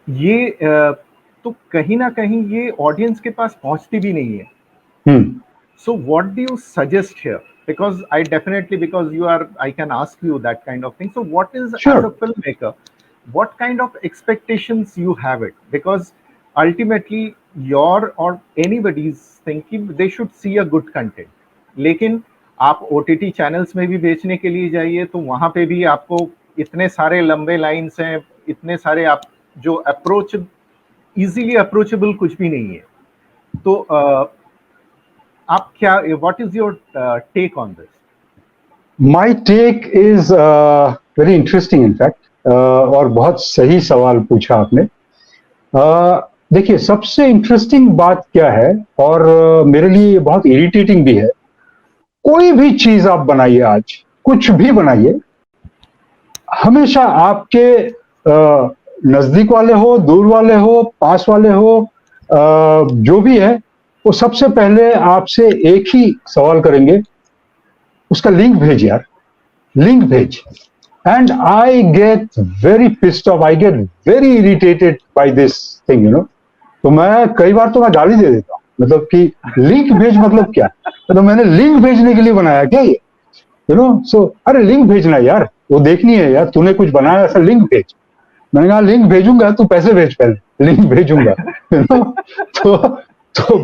S4: ये तो कहीं ना कहीं ये ऑडियंस के पास पहुंचती भी नहीं है। So what do you suggest here, because I definitely, because you are, I can ask you that kind of thing, so what is as a filmmaker, what kind of expectations you have it, because ultimately your और anybody's thinking they should see a good content, लेकिन आप OTT channels में भी बेचने के लिए जाइए तो वहां पे भी आपको इतने सारे लंबे लाइन्स हैं, इतने सारे आप जो अप्रोच इजीली अप्रोचेबल कुछ भी नहीं है। तो आप क्या, what is your take on this?
S2: My take is very interesting in fact, और बहुत सही सवाल पूछा आपने। देखिए, सबसे इंटरेस्टिंग बात क्या है, और मेरे लिए ये बहुत इरिटेटिंग भी है, कोई भी चीज आप बनाइए, आज कुछ भी बनाइए, हमेशा आपके नजदीक वाले हो, दूर वाले हो, पास वाले हो, जो भी है, वो सबसे पहले आपसे एक ही सवाल करेंगे, उसका लिंक भेज यार, लिंक भेज। And I get very pissed off, I get very irritated by this thing, you know. तो मैं कई बार तो मैं गाली दे देता हूँ, मतलब कि लिंक भेज मतलब क्या, तो मैंने लिंक भेजने के लिए बनाया क्या ये, यू नो। सो अरे लिंक भेजना यार, वो देखनी है यार, तूने कुछ बनाया ऐसा, लिंक भेज। मैंने कहा लिंक भेजूंगा, तू पैसे भेज, पहले लिंक भेजूंगा, यू नो।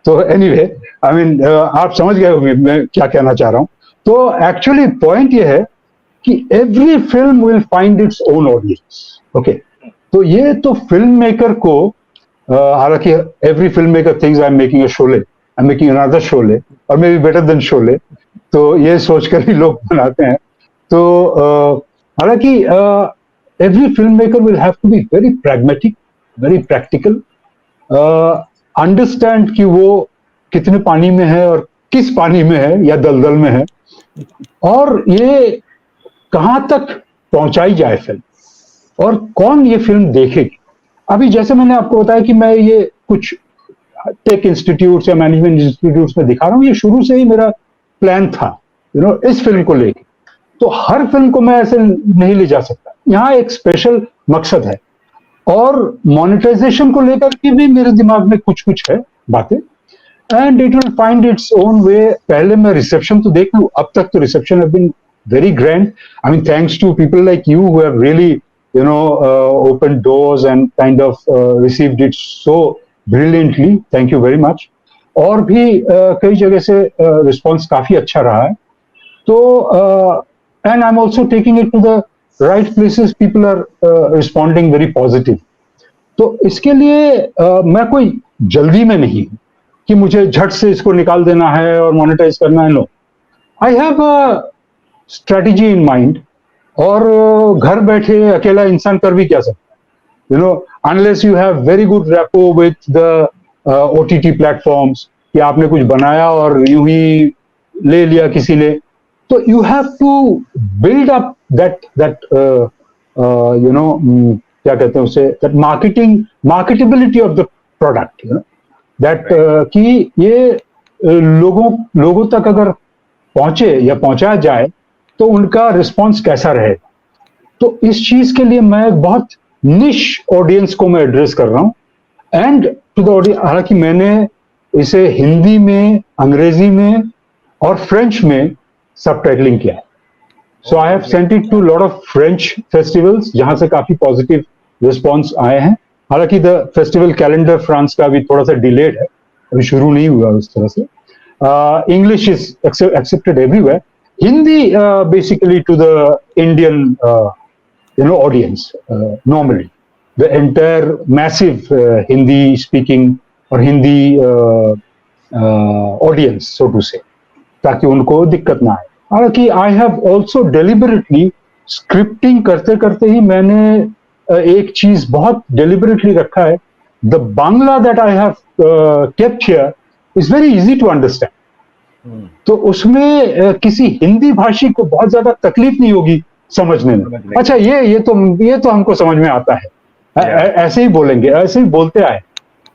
S2: तो एनीवे, आई मीन आप समझ गए होंगे मैं क्या कहना चाह रहा हूं। तो एक्चुअली पॉइंट ये है कि every film will find its own audience, okay. तो ये तो फिल्म मेकर को, हालांकि every filmmaker thinks I am making a Sholay, I am making another Sholay और may be better than Sholay, तो ये सोचकर ही लोग बनाते हैं। तो हालांकि every filmmaker will have to be very pragmatic, very practical, understand कि वो कितने पानी में है और किस पानी में है या दलदल में है, और ये कहां तक पहुंचाई जाए फिल्म, और कौन ये फिल्म देखेगी। अभी जैसे मैंने आपको बताया कि मैं ये कुछ टेक इंस्टीट्यूट्स या मैनेजमेंट इंस्टीट्यूट्स में दिखा रहा हूँ, ये शुरू से ही मेरा प्लान था, यू नो, इस फिल्म को लेके। तो हर फिल्म को मैं ऐसे नहीं ले जा सकता, यहाँ एक स्पेशल मकसद है, और मोनेटाइजेशन को लेकर के भी मेरे दिमाग में कुछ कुछ है बातें, and it will find its own way. पहले मैं रिसेप्शन तो देख लूं, अब तक तो reception have been very grand, I mean thanks to people like you who have really, you know, open doors and kind of received it so brilliantly, thank you very much. और भी कई जगह से रिस्पॉन्स काफी अच्छा रहा है। तो and I'm also taking it to the right places, people are responding very positive. तो इसके लिए मैं कोई जल्दी में नहीं कि मुझे झट से इसको निकाल देना है और मोनेटाइज करना है, no. I have a strategy in mind, और घर बैठे अकेला इंसान कर भी क्या सकता है, you know, unless you have very good rapport with the OTT platforms, कि आपने कुछ बनाया और यूं ही ले लिया किसी ने, तो you have to build up that you know, क्या कहते हैं उसे, that marketability of the product, you know, that कि ये लोगों तक अगर पहुंचे या पहुंचाया जाए तो उनका रिस्पॉन्स कैसा रहे। तो इस चीज के लिए मैं एक बहुत निश ऑडियंस को मैं एड्रेस कर रहा हूं, एंड टू द ऑडियंस। हालांकि मैंने इसे हिंदी में, अंग्रेजी में और फ्रेंच में सबटाइटलिंग किया है। So I have sent it to lot of French festivals, जहां से काफी पॉजिटिव रिस्पॉन्स आए हैं। हालांकि द फेस्टिवल कैलेंडर फ्रांस का भी थोड़ा सा डिलेड है, अभी शुरू नहीं हुआ उस तरह से। English is accepted everywhere, Hindi basically to the Indian audience, normally the entire massive Hindi speaking or Hindi audience, so to say, ताकि उनको दिक्कत ना आए। हालांकि I have also deliberately scripting करते करते ही मैंने एक चीज बहुत deliberately रखा है, the Bangla that I have kept here is very easy to understand. तो उसमें किसी हिंदी भाषी को बहुत ज्यादा तकलीफ नहीं होगी समझने में। अच्छा, ये तो हमको समझ में आता है, ऐसे ही बोलेंगे, ऐसे ही बोलते आए।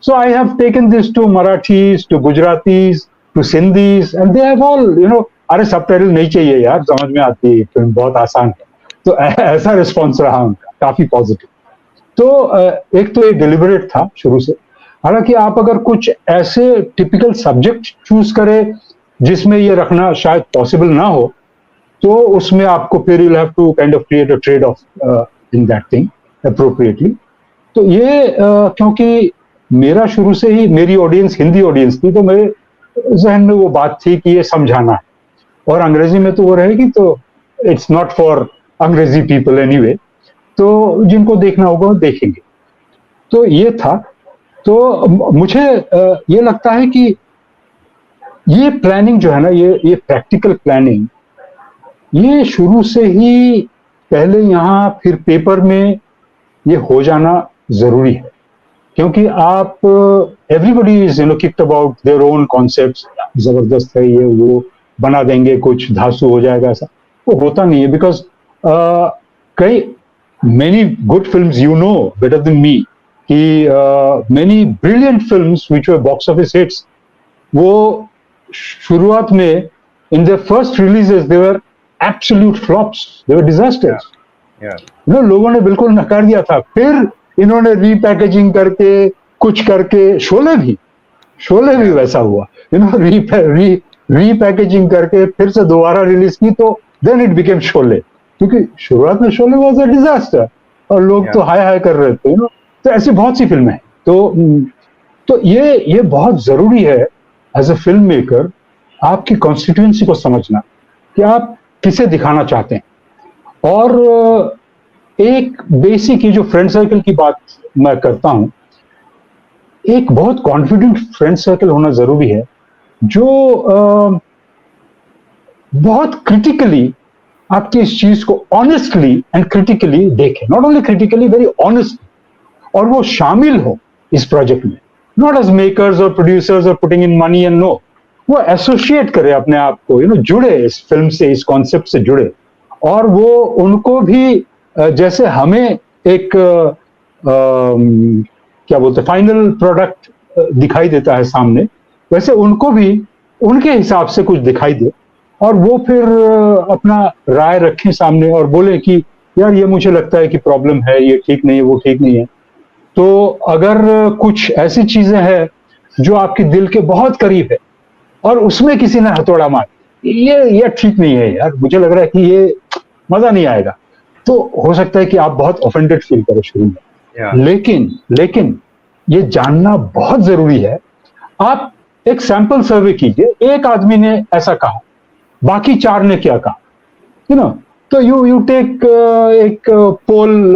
S2: So I have taken this to Marathis, to Gujaratis, to Sindhis, and they have all, you know, अरे सबटाइटल नहीं चाहिए यार, समझ में आती है, फिल्म बहुत आसान है। तो ऐसा रिस्पॉन्स रहा उनका, काफी पॉजिटिव। तो एक तो ये डिलिबरेट था शुरू से। हालांकि आप अगर कुछ ऐसे टिपिकल सब्जेक्ट चूज करें जिसमें ये रखना शायद पॉसिबल ना हो, तो उसमें आपको फिर you'll have to kind of create a trade-off in that thing appropriately. तो ये क्योंकि मेरा शुरू से ही मेरी ऑडियंस हिंदी ऑडियंस थी, तो मेरे जहन में वो बात थी कि ये समझाना है, और अंग्रेजी में तो वो रहेगी, तो इट्स नॉट फॉर अंग्रेजी पीपल एनीवे, तो जिनको देखना होगा वो देखेंगे। तो ये था। तो मुझे ये लगता है कि ये प्लानिंग जो है ना, ये प्रैक्टिकल प्लानिंग, ये शुरू से ही पहले यहाँ फिर पेपर में ये हो जाना जरूरी है, क्योंकि आप everybody is kicked about their own concepts, जबरदस्त है ये वो, बना देंगे कुछ, धांसू हो जाएगा, ऐसा वो होता नहीं है। बिकॉज कई many good films, you know better than me, कि many brilliant films which were box office hits, वो शुरुआत में in their first releases they were absolute flops, they were disasters.
S4: Yeah.
S2: You know, लोगों ने बिल्कुल नकार दिया था। फिर इन्होंने रीपैकेजिंग करके कुछ करके, शोले भी वैसा हुआ, यू नो, रीपैकेजिंग करके फिर से दोबारा रिलीज की, तो देन इट बिकेम शोले, क्योंकि शुरुआत में शोले वाज अ डिजास्टर और लोग तो हाय कर रहे थे, यू नो। तो ऐसी बहुत सी फिल्में हैं। तो ये बहुत जरूरी है एज अ फिल्म मेकर, आपकी कॉन्स्टिट्यूएंसी को समझना कि आप किसे दिखाना चाहते हैं। और एक बेसिक, ये जो फ्रेंड सर्कल की बात मैं करता हूं, एक बहुत कॉन्फिडेंट फ्रेंड सर्कल होना जरूरी है, जो बहुत क्रिटिकली आपकी इस चीज को ऑनेस्टली एंड क्रिटिकली देखे, not only critically, very honest, और वो शामिल हो इस प्रोजेक्ट में, नॉट एज मेकर्स और प्रोड्यूसर्स और putting in money and no, वो एसोसिएट करे अपने आप को, यू नो, जुड़े इस फिल्म से, इस कॉन्सेप्ट से जुड़े, और वो उनको भी जैसे हमें एक क्या बोलते, फाइनल प्रोडक्ट दिखाई देता है सामने, वैसे उनको भी उनके हिसाब से कुछ दिखाई दे, और वो फिर अपना राय रखें सामने और बोले कि यार ये मुझे लगता है कि प्रॉब्लम है, ये ठीक नहीं है, वो ठीक नहीं है। तो अगर कुछ ऐसी चीजें हैं जो आपके दिल के बहुत करीब है और उसमें किसी ने हथौड़ा मार, ये ठीक नहीं है यार, मुझे लग रहा है कि ये मजा नहीं आएगा, तो हो सकता है कि आप बहुत ऑफेंडेड फील करो शुरू में। लेकिन ये जानना बहुत जरूरी है। आप एक सैंपल सर्वे कीजिए, एक आदमी ने ऐसा कहा, बाकी 4 ने क्या कहा, यू नो, तो यू टेक एक पोल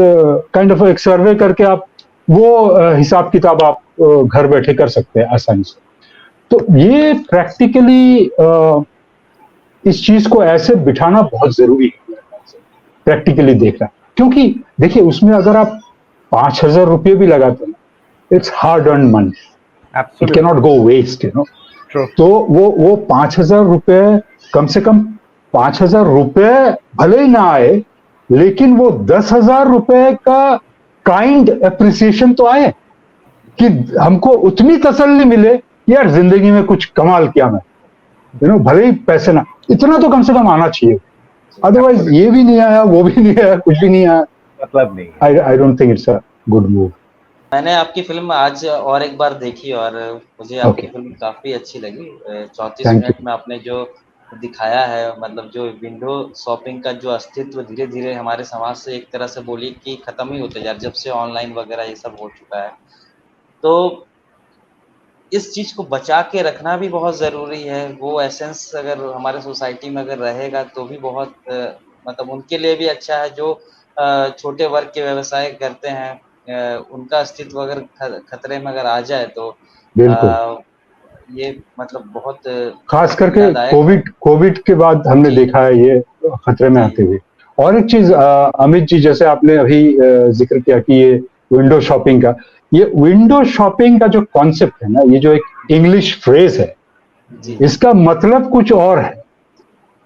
S2: काइंड ऑफ एक सर्वे करके आप वो हिसाब किताब आप घर बैठे कर सकते हैं आसानी से। तो ये प्रैक्टिकली इस चीज को ऐसे बिठाना बहुत जरूरी है, प्रैक्टिकली देखना, क्योंकि देखिए उसमें अगर आप 5,000 रुपये भी लगाते ना, it's hard earn money, it
S4: Absolutely.
S2: Can not go waste, you know.
S4: True.
S2: तो वो 5,000 रुपये, कम से कम 5,000 रुपये भले ही ना आए, लेकिन वो 10,000 रुपये का काइंड अप्रिसिएशन तो आए, कि हमको उतनी तसल्ली मिले, यार जिंदगी में कुछ कमाल किया मैं, यू नो, भले ही पैसे ना, इतना तो कम से कम आना चाहिए। अदरवाइज ये भी नहीं आया, वो भी नहीं आया, कुछ भी नहीं आया,
S4: मतलब नहीं।
S2: I don't think it's a good move.
S1: मैंने आपकी फिल्म आज और एक बार देखी और मुझे आपकी
S2: Okay.
S1: फिल्म काफी अच्छी लगी। 34
S2: Thank
S1: मिनट में आपने जो दिखाया है, मतलब जो विंडो शॉपिंग का जो अस्तित्व धीरे धीरे हमारे समाज से एक तरह से बोलिए कि खत्म ही होते जा रहा है, जब से ऑनलाइन वगैरह ये सब हो चुका है। तो इस चीज को बचा के रखना भी बहुत जरूरी है। वो एसेंस अगर हमारे सोसाइटी में अगर रहेगा तो भी बहुत मतलब उनके लिए भी अच्छा है जो छोटे वर्ग के व्यवसाय करते हैं, उनका अस्तित्व अगर खतरे में अगर आ जाए तो
S2: बिल्कुल,
S1: ये मतलब बहुत
S2: खास करके
S1: पीड़ादायक
S2: कोविड के बाद हमने
S1: जी।
S2: देखा है ये खतरे में
S1: जी।
S2: आते हुए। और एक चीज अमित जी, जैसे आपने अभी जिक्र किया कि ये विंडो शॉपिंग का, ये विंडो शॉपिंग का जो कॉन्सेप्ट है ना, ये जो एक इंग्लिश फ्रेज है,
S1: जी।
S2: इसका मतलब कुछ और है।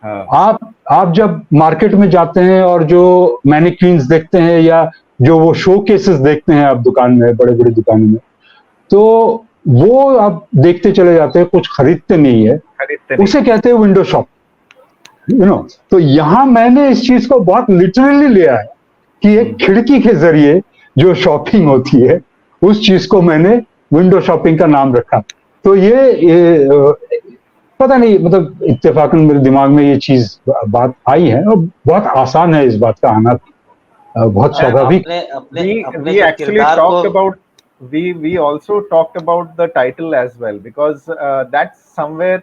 S4: हाँ।
S2: आप जब मार्केट में जाते हैं और जो मैनिक्विन्स देखते हैं या जो वो शो केसेस देखते हैं आप दुकान में, बड़े बड़े दुकानों में, तो वो आप देखते चले जाते हैं, कुछ खरीदते नहीं है, उसे कहते हैं विंडो शॉप, यू नो। तो यहां मैंने इस चीज को बहुत लिटरली लिया है कि एक खिड़की के जरिए जो शॉपिंग होती है, उस चीज को मैंने विंडो शॉपिंग का नाम रखा। तो ये पता नहीं, मतलब इत्तेफाकन मेरे दिमाग में ये चीज बात आई है, और बहुत आसान है इस बात का आना, बहुत स्वाभाविक।
S4: We actually talked about, we also talked about the title as well, because that's somewhere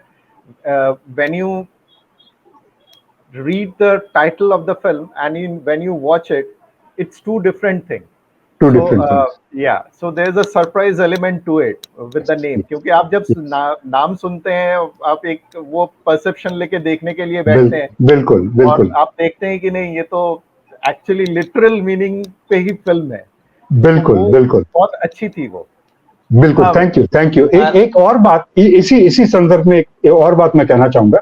S4: when you read the title of the film and when you watch it, it's two different things.
S2: Two different things.
S4: Yeah, so there's a surprise element to it with the name, क्योंकि आप जब नाम सुनते हैं, आप एक वो perception लेके देखने के लिए बैठते हैं,
S2: बिल्कुल बिल्कुल,
S4: और आप देखते हैं कि नहीं, ये तो एक्चुअली लिटरल मीनिंग पे ही फिल्म है।
S2: बिल्कुल बिल्कुल,
S4: बहुत अच्छी थी वो।
S2: बिल्कुल, थैंक यू। एक और बात, इसी संदर्भ में एक और बात मैं कहना चाहूंगा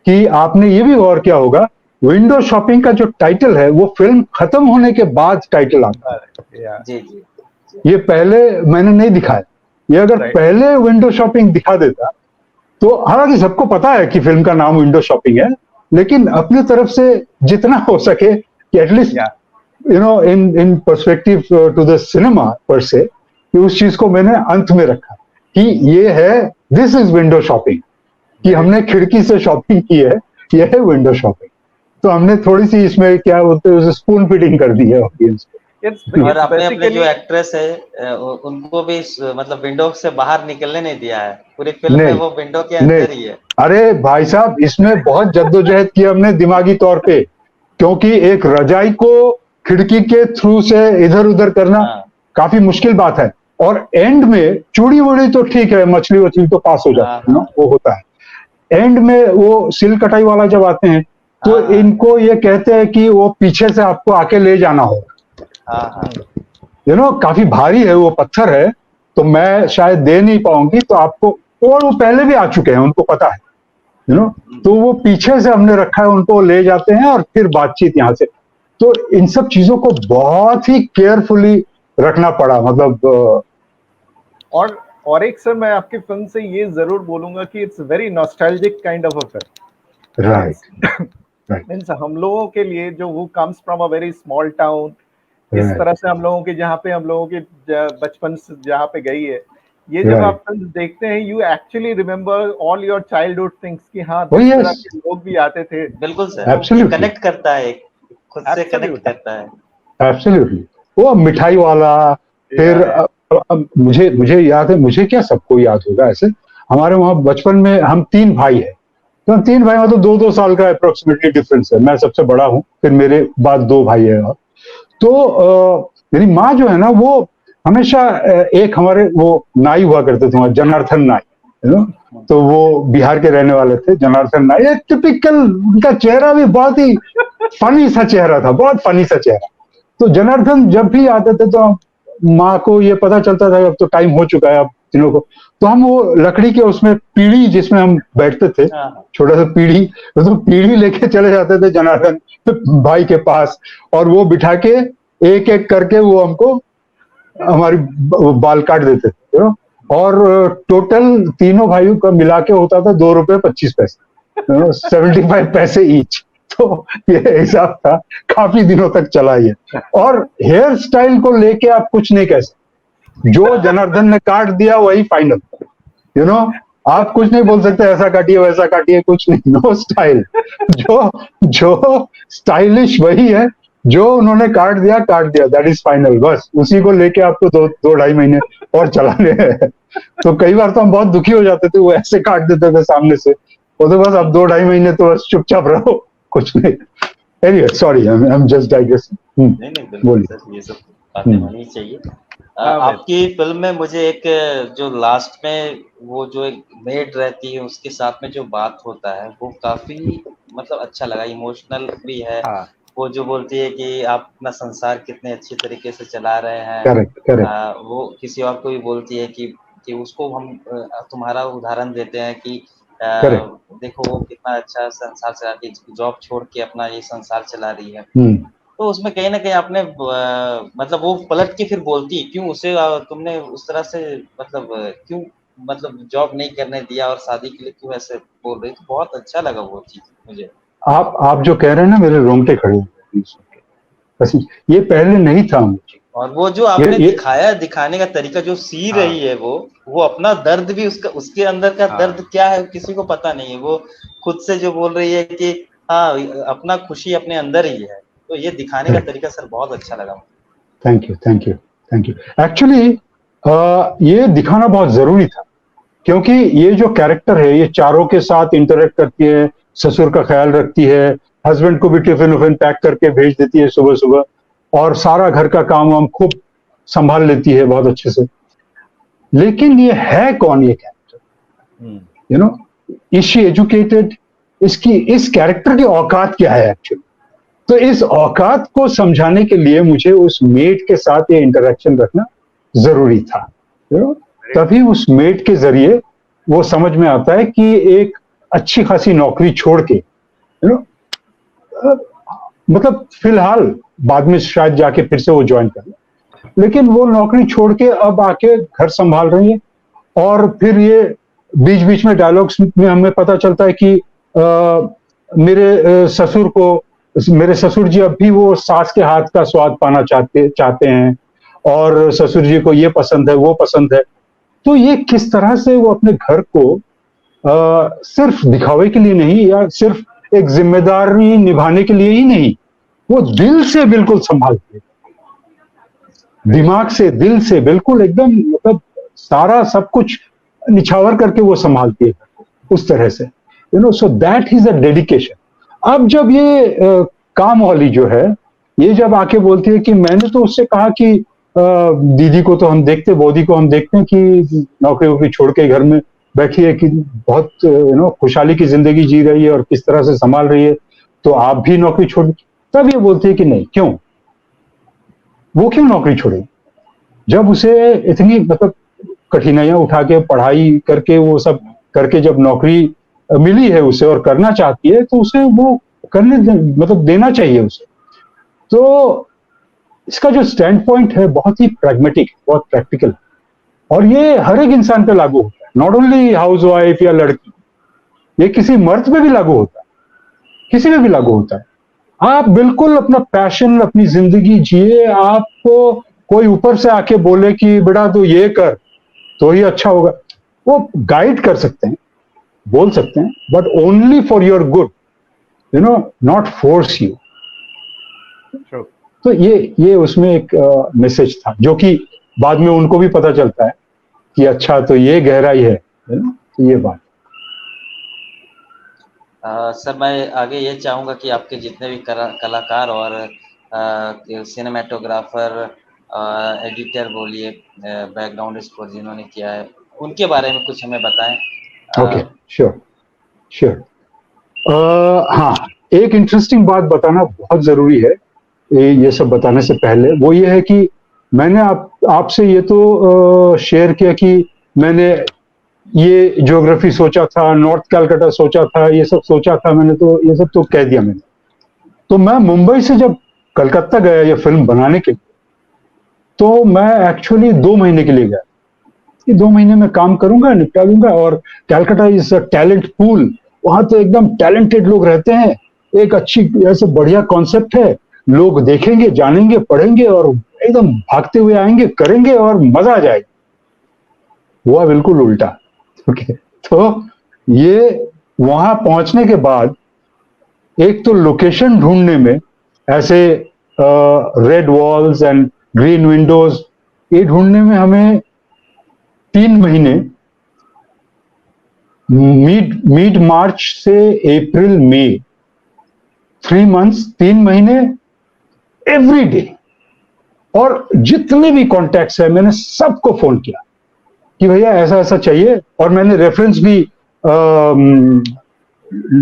S2: कि आपने ये भी गौर किया होगा, विंडो शॉपिंग का जो टाइटल है वो फिल्म खत्म होने के बाद टाइटल आता है।
S1: जी जी।
S2: ये पहले मैंने नहीं दिखाया। ये अगर पहले विंडो शॉपिंग दिखा देता, तो हालांकि सबको पता है कि फिल्म का नाम विंडो शॉपिंग है, लेकिन अपनी तरफ से जितना हो सके कि at least you know in perspective to the cinema पर से, कि उस चीज को मैंने अंत में रखा कि ये है, दिस इज विंडो शॉपिंग, कि हमने खिड़की से शॉपिंग की है, ये है विंडो शॉपिंग। तो हमने थोड़ी सी इसमें क्या बोलते हैं, स्पून फीडिंग कर दी है ऑडियंस को।
S1: और आपने अपने जो एक्ट्रेस है उनको भी मतलब विंडो से बाहर निकलने नहीं दिया है, पूरी फिल्म में वो विंडो के अंदर ही है।
S2: अरे भाई साहब, इसमें बहुत जद्दोजहद की हमने दिमागी तौर पे, क्योंकि एक रजाई को खिड़की के थ्रू से इधर उधर करना काफी मुश्किल बात है, और एंड में चूड़ी वूड़ी तो ठीक है, मछली वछली तो पास हो जाती है ना, वो होता है। एंड में वो सिल कटाई वाला जब आते हैं, तो इनको ये कहते हैं कि वो पीछे से आपको आके ले जाना होगा, यू नो, काफी भारी है वो, पत्थर है, तो मैं शायद दे नहीं पाऊंगी, तो आपको, और वो पहले भी आ चुके हैं, उनको पता है, यू नो, तो वो पीछे से हमने रखा है, उनको ले जाते हैं और फिर बातचीत यहाँ से। तो इन सब चीजों को बहुत ही केयरफुली रखना पड़ा, मतलब।
S4: और एक सर, मैं आपकी फिल्म से ये जरूर बोलूंगा कि it's very nostalgic kind of a film.
S2: Right.
S4: Means हम लोगों के लिए जो वो comes from a very small town, इस तरह से हम लोगों के, जहाँ पे हम लोगों के बचपन से जहाँ पे गई है, ये जब आप फिल्म देखते हैं, you actually remember all your childhood things, कि हाँ, इस तरह के लोग भी आते थे।
S1: बिल्कुल सर, कनेक्ट करता है, खुद से कनेक्ट करता है।
S2: एब्सोल्युटली। वो मिठाई वाला, फिर मुझे याद है, मुझे क्या, सबको याद होगा ऐसे, हमारे वहां बचपन में हम 3 भाई हैं, तो हम 3 भाई, मतलब 2-2 साल का अप्रोक्सीमेटली डिफरेंस है, मैं सबसे बड़ा हूँ, फिर मेरे बाद 2 भाई है। और तो मेरी माँ जो है ना, वो हमेशा एक हमारे वो नाई हुआ करते थे, जनार्दन नाई, यू नो, तो वो बिहार के रहने वाले थे, जनार्दन नाई। एक टिपिकल, उनका चेहरा भी बहुत ही फनी सा चेहरा था, बहुत फनी सा चेहरा। तो जनार्दन जब भी आते थे तो माँ को ये पता चलता था अब तो टाइम हो चुका है अब तीनों को, तो हम वो लकड़ी के उसमें पीढ़ी जिसमें हम बैठते थे,
S1: हाँ
S2: छोटा सा पीढ़ी, तो पीढ़ी लेके चले जाते थे जनार्दन भाई के पास, और वो बिठा के एक एक करके वो हमको हमारी बाल काट देते थे, और टोटल तीनों भाइयों का मिला के होता था ₹2.25, 75 पैसे ईच। तो ये हिसाब था, काफी दिनों तक चला ये। और हेयर स्टाइल को लेके आप कुछ नहीं कह सकते, जो जनार्दन ने काट दिया वही फाइनल, आप कुछ नहीं बोल सकते ऐसा काटिए वैसा काटिए, कुछ नहीं, नो स्टाइल। जो जो स्टाइलिश वही है, जो उन्होंने काट दिया, दैट इज फाइनल, बस उसी को लेके आपको 2-2.5 महीने और चलाने हैं। तो कई बार तो हम बहुत दुखी हो जाते थे, वो ऐसे काट देते थे सामने से, वो तो बस अब 2-2.5 महीने तो बस चुपचाप रहो, कुछ नहीं। Anyway sorry, I am just digressing.
S1: नहीं बिल्कुल सर, ये सब बातें होनी चाहिए। आपकी फिल्म में मुझे एक जो लास्ट में वो जो एक मेड रहती है उसके साथ में जो बात होता है वो काफी मतलब अच्छा लगा, इमोशनल भी है। वो जो बोलती है कि आप अपना संसार कितने अच्छे तरीके से चला रहे हैं।
S2: करेक्ट।
S1: वो किसी और को भी बोलती है कि उसको हम तुम्हारा उदाहरण देते हैं कि देखो वो कितना अच्छा संसार चला रही है, जॉब छोड़ के अपना ये संसार चला रही है। तो उसमें कहीं ना कहीं आपने मतलब वो पलट के फिर बोलती है क्यों उसे तुमने उस तरह से क्यों जॉब नहीं करने दिया और शादी के लिए क्यों ऐसे बोल रही, तो बहुत अच्छा लगा वो चीज मुझे।
S2: आप जो कह रहे हैं ना, मेरे रोंगटे खड़े हो गए, ये पहले नहीं था मुझे।
S1: और वो जो आपने दिखाने का तरीका जो सी रही है, वो अपना दर्द भी उसके अंदर का दर्द क्या है किसी को पता नहीं है, वो खुद से जो बोल रही है कि हाँ अपना खुशी अपने अंदर ही है, तो ये दिखाने का तरीका सर बहुत अच्छा लगा।
S2: Thank you. एक्चुअली ये दिखाना बहुत जरूरी था, क्योंकि ये जो कैरेक्टर है ये चारों के साथ इंटरेक्ट करती है, ससुर का ख्याल रखती है, हस्बैंड को भी टिफिन पैक करके भेज देती है सुबह सुबह, और सारा घर का काम हम खूब संभाल लेती है बहुत अच्छे से। लेकिन ये है कौन ये कैरेक्टर, इज शी एजुकेटेड, इस कैरेक्टर की औकात क्या है एक्चुअली। तो इस औकात को समझाने के लिए मुझे उस मेड के साथ ये इंटरेक्शन रखना जरूरी था। तभी उस मेड के जरिए वो समझ में आता है कि एक अच्छी खासी नौकरी छोड़ के, मतलब फिलहाल बाद में शायद जाके फिर से वो ज्वाइन कर ले, लेकिन वो नौकरी छोड़ के अब आके घर संभाल रही है। और फिर ये बीच बीच में डायलॉग्स में हमें पता चलता है कि मेरे ससुर जी अब भी वो सास के हाथ का स्वाद पाना चाहते हैं, और ससुर जी को ये पसंद है वो पसंद है। तो ये किस तरह से वो अपने घर को सिर्फ दिखावे के लिए नहीं, या सिर्फ एक जिम्मेदारी निभाने के लिए ही नहीं, वो दिल से बिल्कुल संभालती है, दिमाग से दिल से बिल्कुल एकदम, मतलब सारा सब कुछ निछावर करके वो संभालती है उस तरह से, so that is a dedication. अब जब ये काम वाली जो है, ये जब आके बोलती है कि मैंने तो उससे कहा कि दीदी को तो हम देखते, बॉडी को हम देखते हैं कि नौकरी वोकरी छोड़ के घर में बैठी है, कि बहुत खुशहाली की जिंदगी जी रही है और किस तरह से संभाल रही है, तो आप भी नौकरी छोड़। तब ये बोलती है कि नहीं, क्यों, वो क्यों नौकरी छोड़े, जब उसे इतनी मतलब कठिनाइयां उठा के पढ़ाई करके वो सब करके जब नौकरी मिली है उसे और करना चाहती है, तो उसे वो करने मतलब देना चाहिए उसे। तो इसका जो स्टैंड पॉइंट है बहुत ही प्रैग्मेटिक, बहुत प्रैक्टिकल, और ये हर एक इंसान पे लागू होता है, नॉट ओनली हाउस वाइफ या लड़की, ये किसी मर्द पे भी लागू होता है, किसी पे भी लागू होता है। आप बिल्कुल अपना पैशन, अपनी जिंदगी जिए, आपको कोई ऊपर से आके बोले कि बेटा तू ये कर तो ही अच्छा होगा, वो गाइड कर सकते हैं, बोल सकते हैं, but only for your good, not force you. तो ये उसमें एक मैसेज था, जो कि बाद में उनको भी पता चलता है कि अच्छा तो ये गहराई है, तो ये बात।
S1: सर मैं आगे ये चाहूँगा कि आपके जितने भी कलाकार और सिनेमेटोग्राफर, एडिटर बोलिए, बैकग्राउंड स्कोर जिन्होंने किया है, उनके बारे में कुछ हमें बताएं।
S2: Okay, sure. हाँ, एक इंटरेस्टिंग बात बताना बहुत जरूरी है ये सब बताने से पहले, वो ये है कि मैंने आपसे ये तो शेयर किया कि मैंने ये ज्योग्राफी सोचा था, नॉर्थ कलकत्ता सोचा था, ये सब सोचा था मैंने, तो ये सब तो कह दिया मैंने। तो मैं मुंबई से जब कलकत्ता गया ये फिल्म बनाने के लिए, तो मैं एक्चुअली 2 महीने के लिए गया। ये 2 महीने में काम करूंगा, निपटा लूंगा। और Calcutta is a talent pool, वहां तो एकदम टैलेंटेड लोग रहते हैं। एक अच्छी ऐसे बढ़िया कॉन्सेप्ट है, लोग देखेंगे, जानेंगे, पढ़ेंगे और एकदम भागते हुए आएंगे, करेंगे और मजा आ जाएगा। हुआ बिल्कुल उल्टा। ओके, तो ये वहां पहुंचने के बाद एक तो लोकेशन ढूंढने में, ऐसे red walls and green Windows, ये ढूंढने में हमें 3 महीने, मिड मार्च से अप्रैल मई, 3 मंथ्स, 3 महीने एवरी डे। और जितने भी कॉन्टैक्ट्स है मैंने सबको फोन किया कि भैया ऐसा ऐसा चाहिए। और मैंने रेफरेंस भी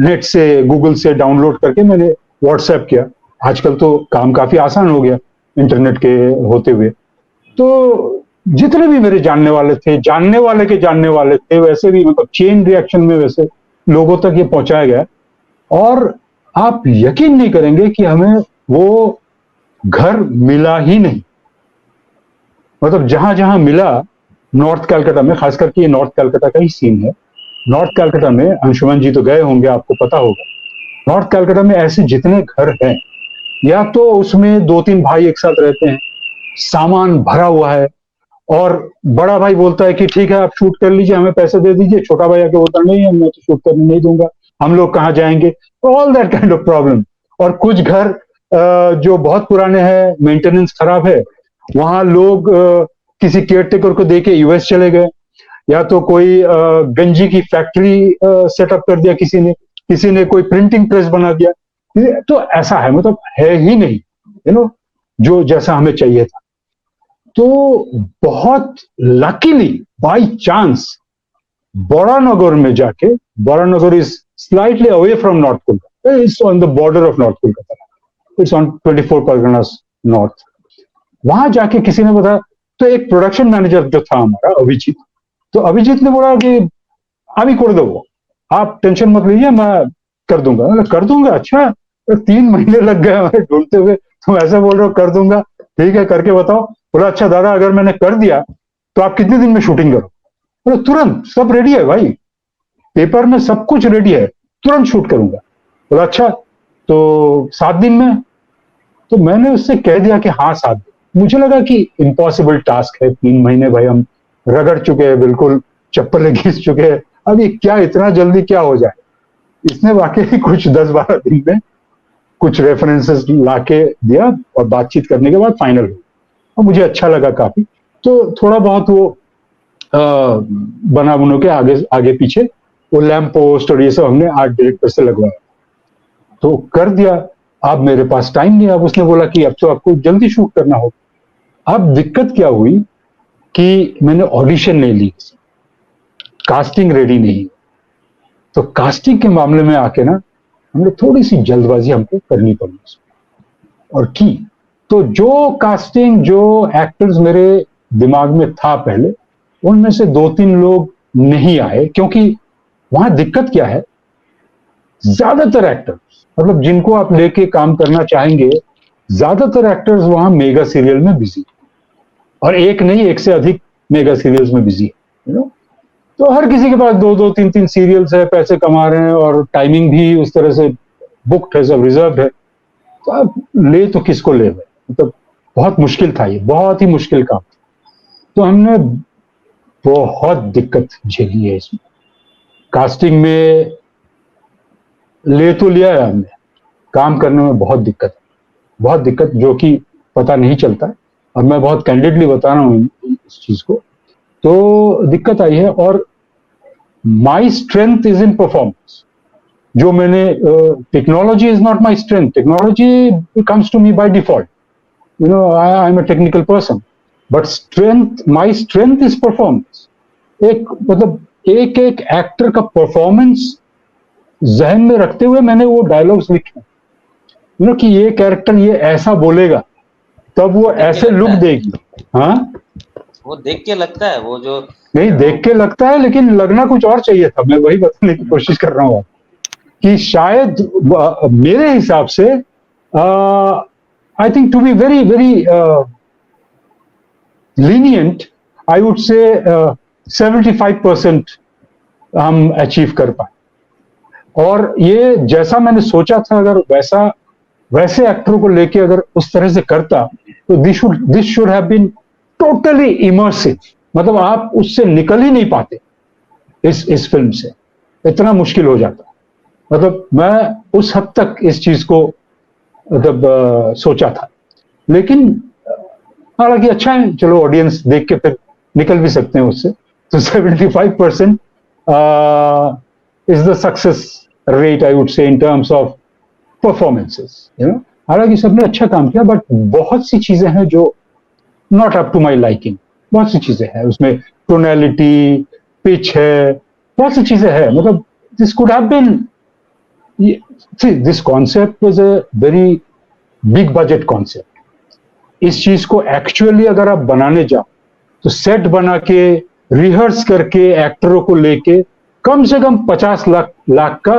S2: नेट से, गूगल से डाउनलोड करके मैंने व्हाट्सएप किया। आजकल तो काम काफी आसान हो गया इंटरनेट के होते हुए। तो जितने भी मेरे जानने वाले थे, जानने वाले के जानने वाले थे, वैसे भी मतलब चेन रिएक्शन में वैसे लोगों तक ये पहुंचाया गया। और आप यकीन नहीं करेंगे कि हमें वो घर मिला ही नहीं। मतलब जहां जहां मिला, नॉर्थ कलकत्ता में, खास करके ये नॉर्थ कलकत्ता का ही सीन है। नॉर्थ कलकत्ता में, अंशुमन जी तो गए होंगे, आपको पता होगा, नॉर्थ कलकत्ता में ऐसे जितने घर हैं, या तो उसमें 2-3 भाई एक साथ रहते हैं, सामान भरा हुआ है, और बड़ा भाई बोलता है कि ठीक है आप शूट कर लीजिए, हमें पैसे दे दीजिए। छोटा भाई आके बोलता नहीं, मैं तो शूट करने नहीं दूंगा, हम लोग कहाँ जाएंगे, all that kind of problem. और कुछ घर जो बहुत पुराने हैं, मेंटेनेंस खराब है, वहां लोग किसी केयरटेकर को देके यूएस चले गए, या तो कोई गंजी की फैक्ट्री सेटअप कर दिया किसी ने कोई प्रिंटिंग प्रेस बना दिया। तो ऐसा है, मतलब है ही नहीं, जो जैसा हमें चाहिए था। तो बहुत लकीली बाय चांस बड़ानगर में जाके, Baranagar is slightly away from north Kolkata, it's on the border of north Kolkata, it's on 24 Parganas north. वहां जाके किसी ने बताया, तो एक प्रोडक्शन मैनेजर जो था हमारा, अभिजीत, तो अभिजीत ने बोला कि अभी कर दो, आप टेंशन मत लीजिए, मैं कर दूंगा। मतलब कर दूंगा? अच्छा, तो 3 महीने लग गए हमें ढूंढते हुए, तुम ऐसे बोल रहे हो कर दूंगा, ठीक है करके बताओ। बोला अच्छा दादा, अगर मैंने कर दिया तो आप कितने दिन में शूटिंग करो? बोला तुरंत, सब रेडी है भाई, पेपर में सब कुछ रेडी है, तुरंत शूट करूंगा। बोला अच्छा, तो 7 दिन में? तो मैंने उससे कह दिया कि हाँ 7 दिन। मुझे लगा कि इम्पॉसिबल टास्क है, 3 महीने भाई हम रगड़ चुके हैं, बिल्कुल चप्पलें घिस चुके हैं, अभी क्या इतना जल्दी क्या हो जाए। इसने वाकई कुछ 10-12 दिन में कुछ रेफरेंसेस लाके दिया, और बातचीत करने के बाद फाइनल हुआ, और मुझे अच्छा लगा काफी। तो थोड़ा बहुत वो बना बुनो के आगे पीछे वो लैम्प पोस्ट और ये सब हमने आर्ट डायरेक्टर से लगवाया, तो कर दिया। अब मेरे पास टाइम नहीं, अब उसने बोला कि अब तो आपको जल्दी शूट करना होगा। अब दिक्कत क्या हुई कि मैंने ऑडिशन नहीं ली, कास्टिंग रेडी नहीं, तो कास्टिंग के मामले में आके ना हमने थोड़ी सी जल्दबाजी हमको करनी पड़ी और की। तो जो कास्टिंग, जो एक्टर्स मेरे दिमाग में था पहले, उनमें से 2-3 लोग नहीं आए, क्योंकि वहां दिक्कत क्या है, ज्यादातर एक्टर्स, मतलब जिनको आप लेके काम करना चाहेंगे, ज्यादातर एक्टर्स वहां मेगा सीरियल में बिजी, और एक नहीं, एक से अधिक मेगा सीरियल्स में बिजी है। तो हर किसी के पास 2-2, 3-3 सीरियल्स है, पैसे कमा रहे हैं, और टाइमिंग भी उस तरह से बुक्ड है, सब रिजर्व है। तो आप ले तो किसको ले, मतलब बहुत मुश्किल था, ये बहुत ही मुश्किल काम। तो हमने बहुत दिक्कत झेली है इसमें। कास्टिंग में ले तो लिया है हमने, काम करने में बहुत दिक्कत जो कि पता नहीं चलता है, और मैं बहुत कैंडिडली बता रहा हूँ इस चीज को। तो दिक्कत आई है, और my strength is in performance. जो मैंने technology is not my strength, technology comes to me by default, I am a technical person, but my strength is performance. मतलब एक एक्टर का परफॉर्मेंस जहन में रखते हुए मैंने वो डायलॉग्स लिखे, कि ये कैरेक्टर ये ऐसा बोलेगा, तब वो ऐसे लुक देगी। हाँ,
S1: वो देख के लगता है, वो जो
S2: नहीं देख के लगता है, लेकिन लगना कुछ और चाहिए था। मैं वही बताने की कोशिश कर रहा हूँ कि शायद मेरे हिसाब से I think to be very very lenient, I would say 75% हम अचीव कर पाए। और ये जैसा मैंने सोचा था, अगर वैसे एक्टरों को लेके अगर उस तरह से करता, तो this should have been totally immersive. मतलब आप उससे निकल ही नहीं पाते इस फिल्म से, इतना मुश्किल हो जाता। मतलब मैं उस हद तक इस चीज को मतलब सोचा था। लेकिन हालांकि अच्छा है, चलो ऑडियंस देख के फिर निकल भी सकते हैं उससे। तो 75% is the success rate, I would से, in terms of performances, you know. हालांकि सबने अच्छा काम किया, बट बहुत सी चीजें हैं जो not up to my liking. बहुत सी चीजें हैं उसमें, टोनैलिटी, पिच है, बहुत सी चीजें हैं। मतलब this could have been, this concept was a very big budget concept. इस चीज को एक्चुअली अगर आप बनाने जाओ, तो सेट बना के, रिहर्स करके, एक्टरों को लेके, कम से कम 50 लाख का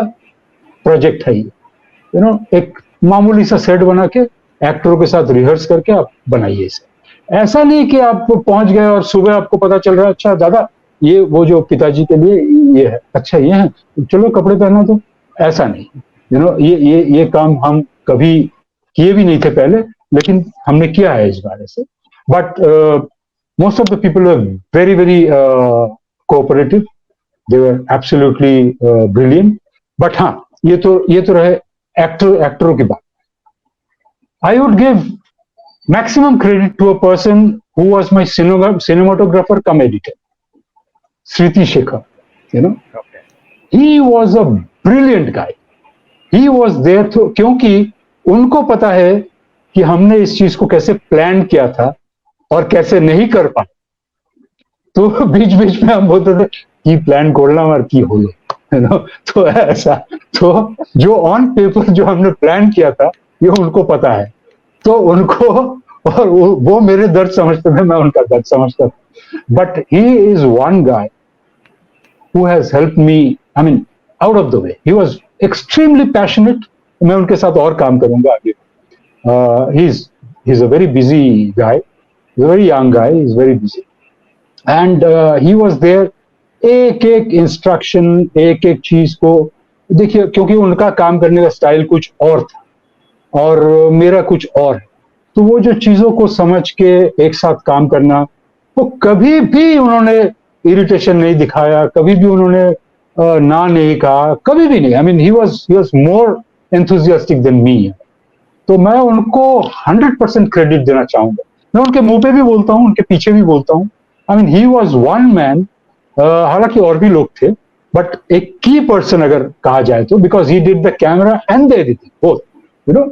S2: प्रोजेक्ट है ये, यू नो। एक मामूली सा सेट बना के, एक्टरों के साथ रिहर्स करके आप बनाइए इसे। ऐसा नहीं कि आप पहुंच गए और सुबह आपको पता चल रहा है, अच्छा दादा ये वो जो पिताजी के लिए ये है, अच्छा ये है, चलो कपड़े पहना दो। ऐसा नहीं, यू नो। ये काम हम कभी किए भी नहीं थे पहले, लेकिन हमने किया है इस बारे से। But most of the people were very very cooperative, they were absolutely brilliant. But हाँ, ये तो रहे एक्टरों की बात। I would give maximum credit to a person who was my cinematographer cum editor, Sriti Shekhar. You know, he was a brilliant guy. He was there to, क्योंकि उनको पता है कि हमने इस चीज को कैसे प्लान किया था और कैसे नहीं कर पाए। तो बीच बीच में हम बोलते थे कि प्लान করলাম और की হলো, you know। तो ऐसा, तो जो ऑन पेपर जो हमने प्लान किया था, ये उनको पता है। तो उनको, और वो मेरे दर्द समझते थे, मैं उनका दर्द समझता था। But he is one guy who has help me, I mean, out of the way. He was extremely passionate. मैं उनके साथ और काम करूंगा आगे। He is a very busy guy, very young guy, is very busy, and he was there. एक एक instruction, एक एक चीज को देखिए, क्योंकि उनका काम करने का स्टाइल कुछ और था और मेरा कुछ और है। तो वो जो चीजों को समझ के एक साथ काम करना, वो कभी भी उन्होंने इरिटेशन नहीं दिखाया, कभी भी उन्होंने ना नहीं कहा, कभी भी नहीं। I mean, he was more enthusiastic than me. तो मैं उनको 100% क्रेडिट देना चाहूंगा। मैं उनके मुंह पे भी बोलता हूँ, उनके पीछे भी बोलता हूँ। I mean, he was one man. हालांकि और भी लोग थे, बट एक की पर्सन अगर कहा जाए तो, because he did the camera and the editing both, you know.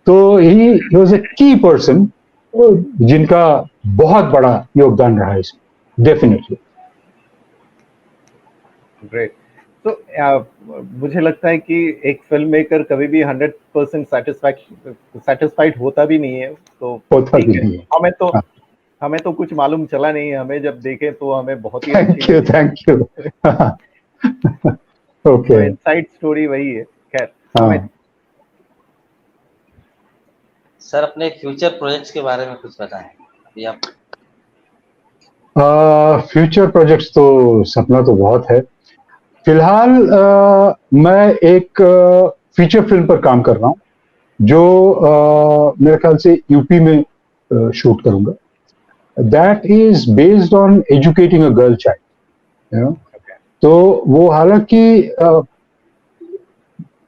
S2: तो ही वाज अ की पर्सन, जिनका बहुत बड़ा योगदान रहा है इसमें, डेफिनेटली।
S4: ग्रेट। तो मुझे लगता है कि एक फिल्म मेकर कभी भी 100% सेटिस्फाइड होता भी नहीं है। तो
S2: होता भी नहीं है।
S4: हमें तो कुछ मालूम चला नहीं, हमें जब देखे तो हमें बहुत ही
S2: thank you. Okay,
S4: inside story वही है। खैर,
S1: सर अपने फ्यूचर प्रोजेक्ट्स के बारे में कुछ बताएं अभी आप।
S2: फ्यूचर प्रोजेक्ट्स तो सपना तो बहुत है। फिलहाल मैं एक फीचर फिल्म पर काम कर रहा हूँ, जो मेरे ख्याल से यूपी में शूट करूंगा। That is based on educating a girl child, you know. तो वो, हालांकि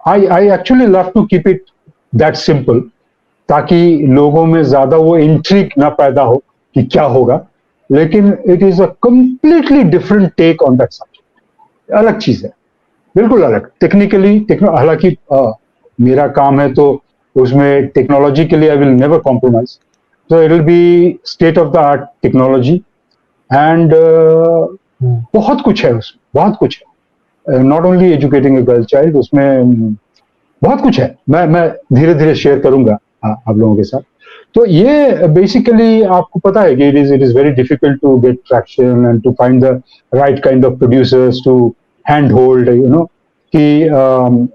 S2: I actually love to keep it that simple, ताकि लोगों में ज्यादा वो इंट्रिग ना पैदा हो कि क्या होगा। लेकिन it is a completely different take on that subject. अलग चीज है, बिल्कुल अलग। टेक्निकली हालांकि मेरा काम है, तो उसमें टेक्नोलॉजी के लिए आई विल नेवर कॉम्प्रोमाइज। तो it will be state of the art technology, and बहुत कुछ है उसमें, बहुत कुछ है। Not only educating a girl child, उसमें बहुत कुछ है। मैं धीरे धीरे शेयर करूंगा आप लोगों के साथ। तो ये बेसिकली आपको पता है कि it is very difficult to get traction and to find the right kind of producers to hand hold, you know, कि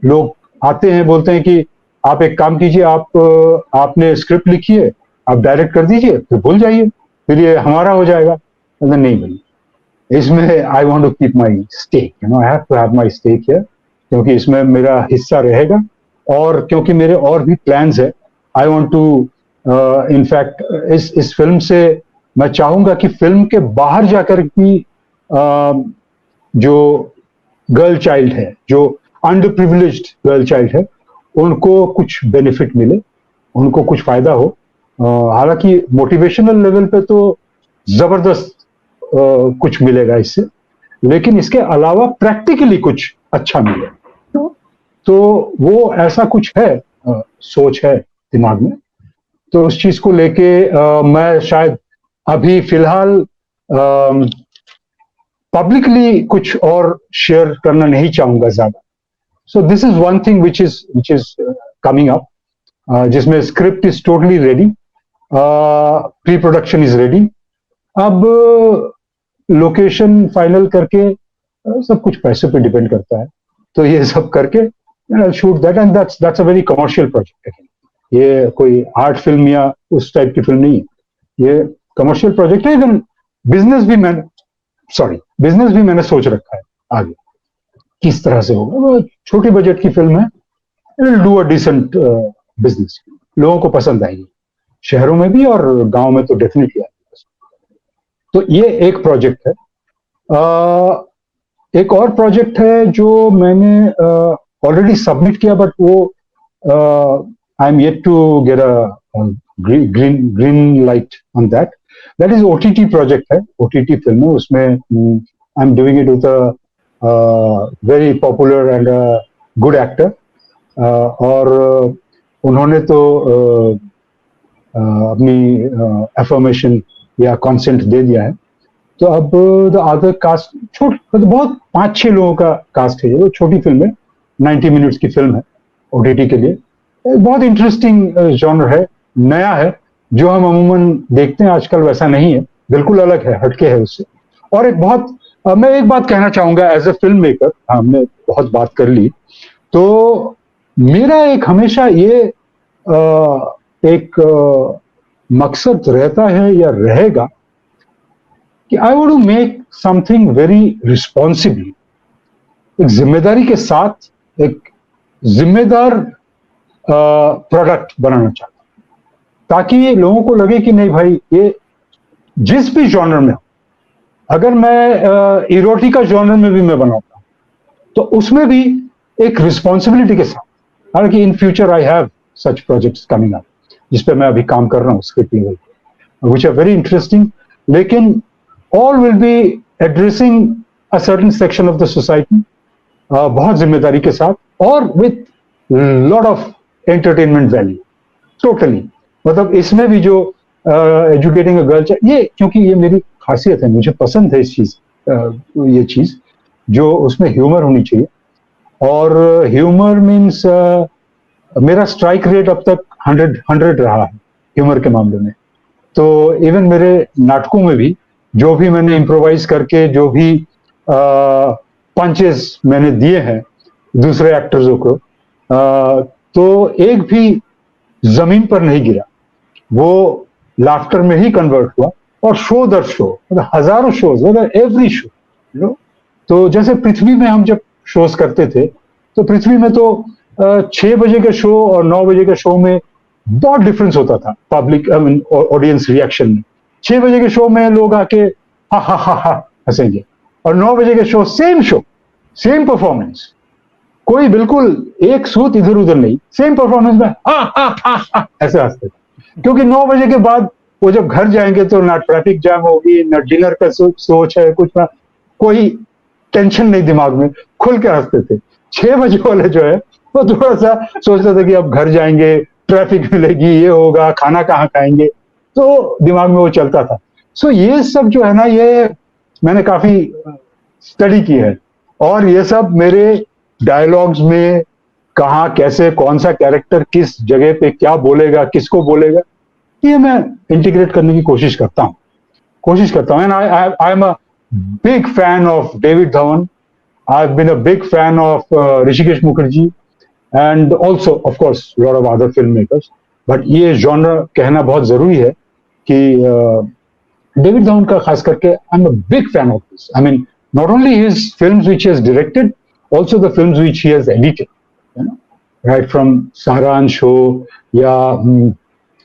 S2: लोग आते हैं, बोलते हैं कि आप एक काम कीजिए, आपने स्क्रिप्ट लिखी है, आप डायरेक्ट कर दीजिए, फिर भूल जाइए, फिर ये हमारा हो जाएगा। नहीं भाई, इसमें I want to keep my stake, you know, I have to have my stake here, क्योंकि इसमें मेरा हिस्सा रहेगा, और क्योंकि मेरे और भी प्लान्स है। आई वांट टू इनफैक्ट इस फिल्म से मैं चाहूंगा कि फिल्म के बाहर जाकर भी जो गर्ल चाइल्ड है, जो अंडर प्रिविलेज्ड गर्ल चाइल्ड है, उनको कुछ बेनिफिट मिले, उनको कुछ फायदा हो। हालांकि मोटिवेशनल लेवल पे तो जबरदस्त कुछ मिलेगा इससे, लेकिन इसके अलावा प्रैक्टिकली कुछ अच्छा मिले, तो वो ऐसा कुछ है, सोच है दिमाग में। तो उस चीज को लेके मैं शायद अभी फिलहाल पब्लिकली कुछ और शेयर करना नहीं चाहूंगा ज्यादा। So this is one thing which is coming up, जिसमें script is totally ready, pre production is ready. अब लोकेशन फाइनल करके सब कुछ पैसे पे डिपेंड करता है, तो ये सब करके shoot that, and that's a very commercial project है। ये कोई आर्ट फिल्म या उस टाइप की फिल्म नहीं है, ये कमर्शियल प्रोजेक्ट है। इवन बिजनेस भी मैंने सोच रखा है आगे किस तरह से होगा। वो छोटी बजट की फिल्म है, डू अ डिसेंट बिजनेस, लोगों को पसंद आएगी, शहरों में भी और गांव में तो डेफिनेटली आएगी। तो ये एक प्रोजेक्ट है। एक और प्रोजेक्ट है जो मैंने ऑलरेडी सबमिट किया, बट वो I am yet to get a green light on that. That is OTT project है, OTT फिल्म है। उसमें I am doing it with a very popular and good actor, और उन्होंने तो अपनी एफर्मेशन या कॉन्सेंट दे दिया है। तो अब द अदर कास्ट बहुत 5-6 लोगों का कास्ट है। वो छोटी फिल्म है, 90 मिनट्स की फिल्म है, OTT के लिए। बहुत इंटरेस्टिंग जॉनर है, नया है, जो हम अमूमन देखते हैं आजकल वैसा नहीं है, बिल्कुल अलग है, हटके है उससे। और मैं एक बात कहना चाहूंगा एज ए फिल्म मेकर, हमने बहुत बात कर ली, तो मेरा एक हमेशा ये एक मकसद रहता है या रहेगा कि I want to make something very responsibly, एक जिम्मेदारी के साथ, एक जिम्मेदार प्रोडक्ट बनाना चाहता हूं, ताकि लोगों को लगे कि नहीं भाई, ये जिस भी जॉनर में हो, अगर मैं इरोटिका जॉनर में भी मैं बनाता हूं तो उसमें भी एक रिस्पॉन्सिबिलिटी के साथ। हालांकि in future I have such projects coming up, जिस पे मैं अभी काम कर रहा हूँ स्क्रिप्ट लेवल पे, व्हिच आर वेरी इंटरेस्टिंग, लेकिन all will be addressing a certain section of the society, बहुत जिम्मेदारी के साथ, और with lot of entertainment value, totally। मतलब इसमें भी जो educating a girl child, ये क्योंकि ये मेरी खासियत है, मुझे पसंद है इस चीज, ये चीज जो उसमें ह्यूमर होनी चाहिए। और ह्यूमर मीन्स मेरा स्ट्राइक रेट अब तक 100 रहा है ह्यूमर के मामले में। तो इवन मेरे नाटकों में भी जो भी मैंने इम्प्रोवाइज करके, जो भी पंचेस मैंने दिए हैं दूसरे एक्टर्सों को, तो एक भी जमीन पर नहीं गिरा, वो लाफ्टर में ही कन्वर्ट हुआ। और शो दर शो, मतलब हजारों शोज, मतलब एवरी शो, यू नो। तो जैसे पृथ्वी में हम जब शोज करते थे, तो पृथ्वी में तो 6 बजे के शो और 9 बजे के शो में बहुत डिफरेंस होता था public, I mean audience reaction में। 6 बजे के शो में लोग आके हा हा हा हा हंसेंगे, और 9 बजे के शो सेम परफॉर्मेंस, कोई बिल्कुल एक सूत इधर उधर नहीं, सेम परफॉर्मेंस में हा हा हा हा ऐसे हंसते थे। क्योंकि 9 बजे के बाद वो जब घर जाएंगे तो ना ट्रैफिक जाम होगी, ना डिनर का सोच है कुछ, ना कोई टेंशन नहीं दिमाग में, खुल के हंसते थे। 6 बजे वाले जो है वो थोड़ा सा सोचते थे कि अब घर जाएंगे, ट्रैफिक मिलेगी, ये होगा, खाना कहाँ खाएंगे, तो दिमाग में वो चलता था। सो ये सब जो है ना, ये मैंने काफी स्टडी की है, और ये सब मेरे डायलॉग्स में कहाँ कैसे कौन सा कैरेक्टर किस जगह पे क्या बोलेगा, किसको बोलेगा, ये मैं इंटीग्रेट करने की कोशिश करता हूँ and I am a big fan of David Dhawan. I have been a big fan of Hrishikesh Mukherjee and also of course lot of other film makers. But ये जॉनर कहना बहुत जरूरी है कि डेविड धवन का खास करके आई am a big fan of this. I mean not only his films which he has directed, also the films which he has edited. You know, right from Sahran Show,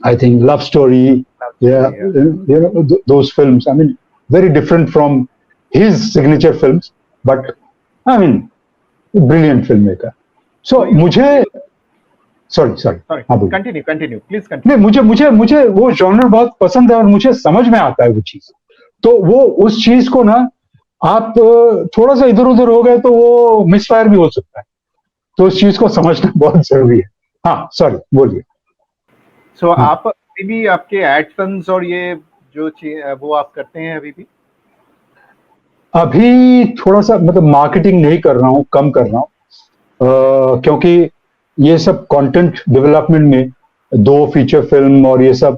S2: I think Love Story, those films. I mean, very different from his signature films, but I mean, brilliant filmmaker. So, मुझे sorry.
S4: Continue, please continue.
S2: नहीं, मुझे वो genre बहुत पसंद है और मुझे समझ में आता है वो चीज. तो वो उस चीज को ना आप थोड़ा सा इधर उधर हो गए तो वो मिसफायर भी हो सकता है. तो उस चीज को समझना बहुत जरूरी है. हाँ, सॉरी, बोलिए.
S4: सो आप अभी भी आपके एड फिल्म्स और ये जो वो आप करते हैं अभी भी?
S2: अभी थोड़ा सा मतलब मार्केटिंग नहीं कर रहा हूँ, कम कर रहा हूँ, क्योंकि ये सब कंटेंट डेवलपमेंट में 2 फीचर फिल्म और ये सब,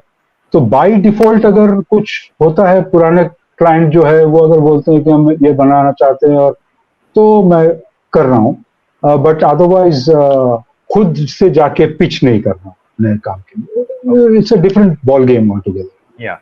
S2: तो बाय डिफॉल्ट अगर कुछ होता है, पुराने क्लाइंट जो है वो अगर बोलते हैं कि हम ये बनाना चाहते हैं, और तो मैं कर रहा हूँ. बट अदरवाइज खुद से जाके पिच नहीं कर रहा हूँ नए काम के लिए. It's a different ball game altogether.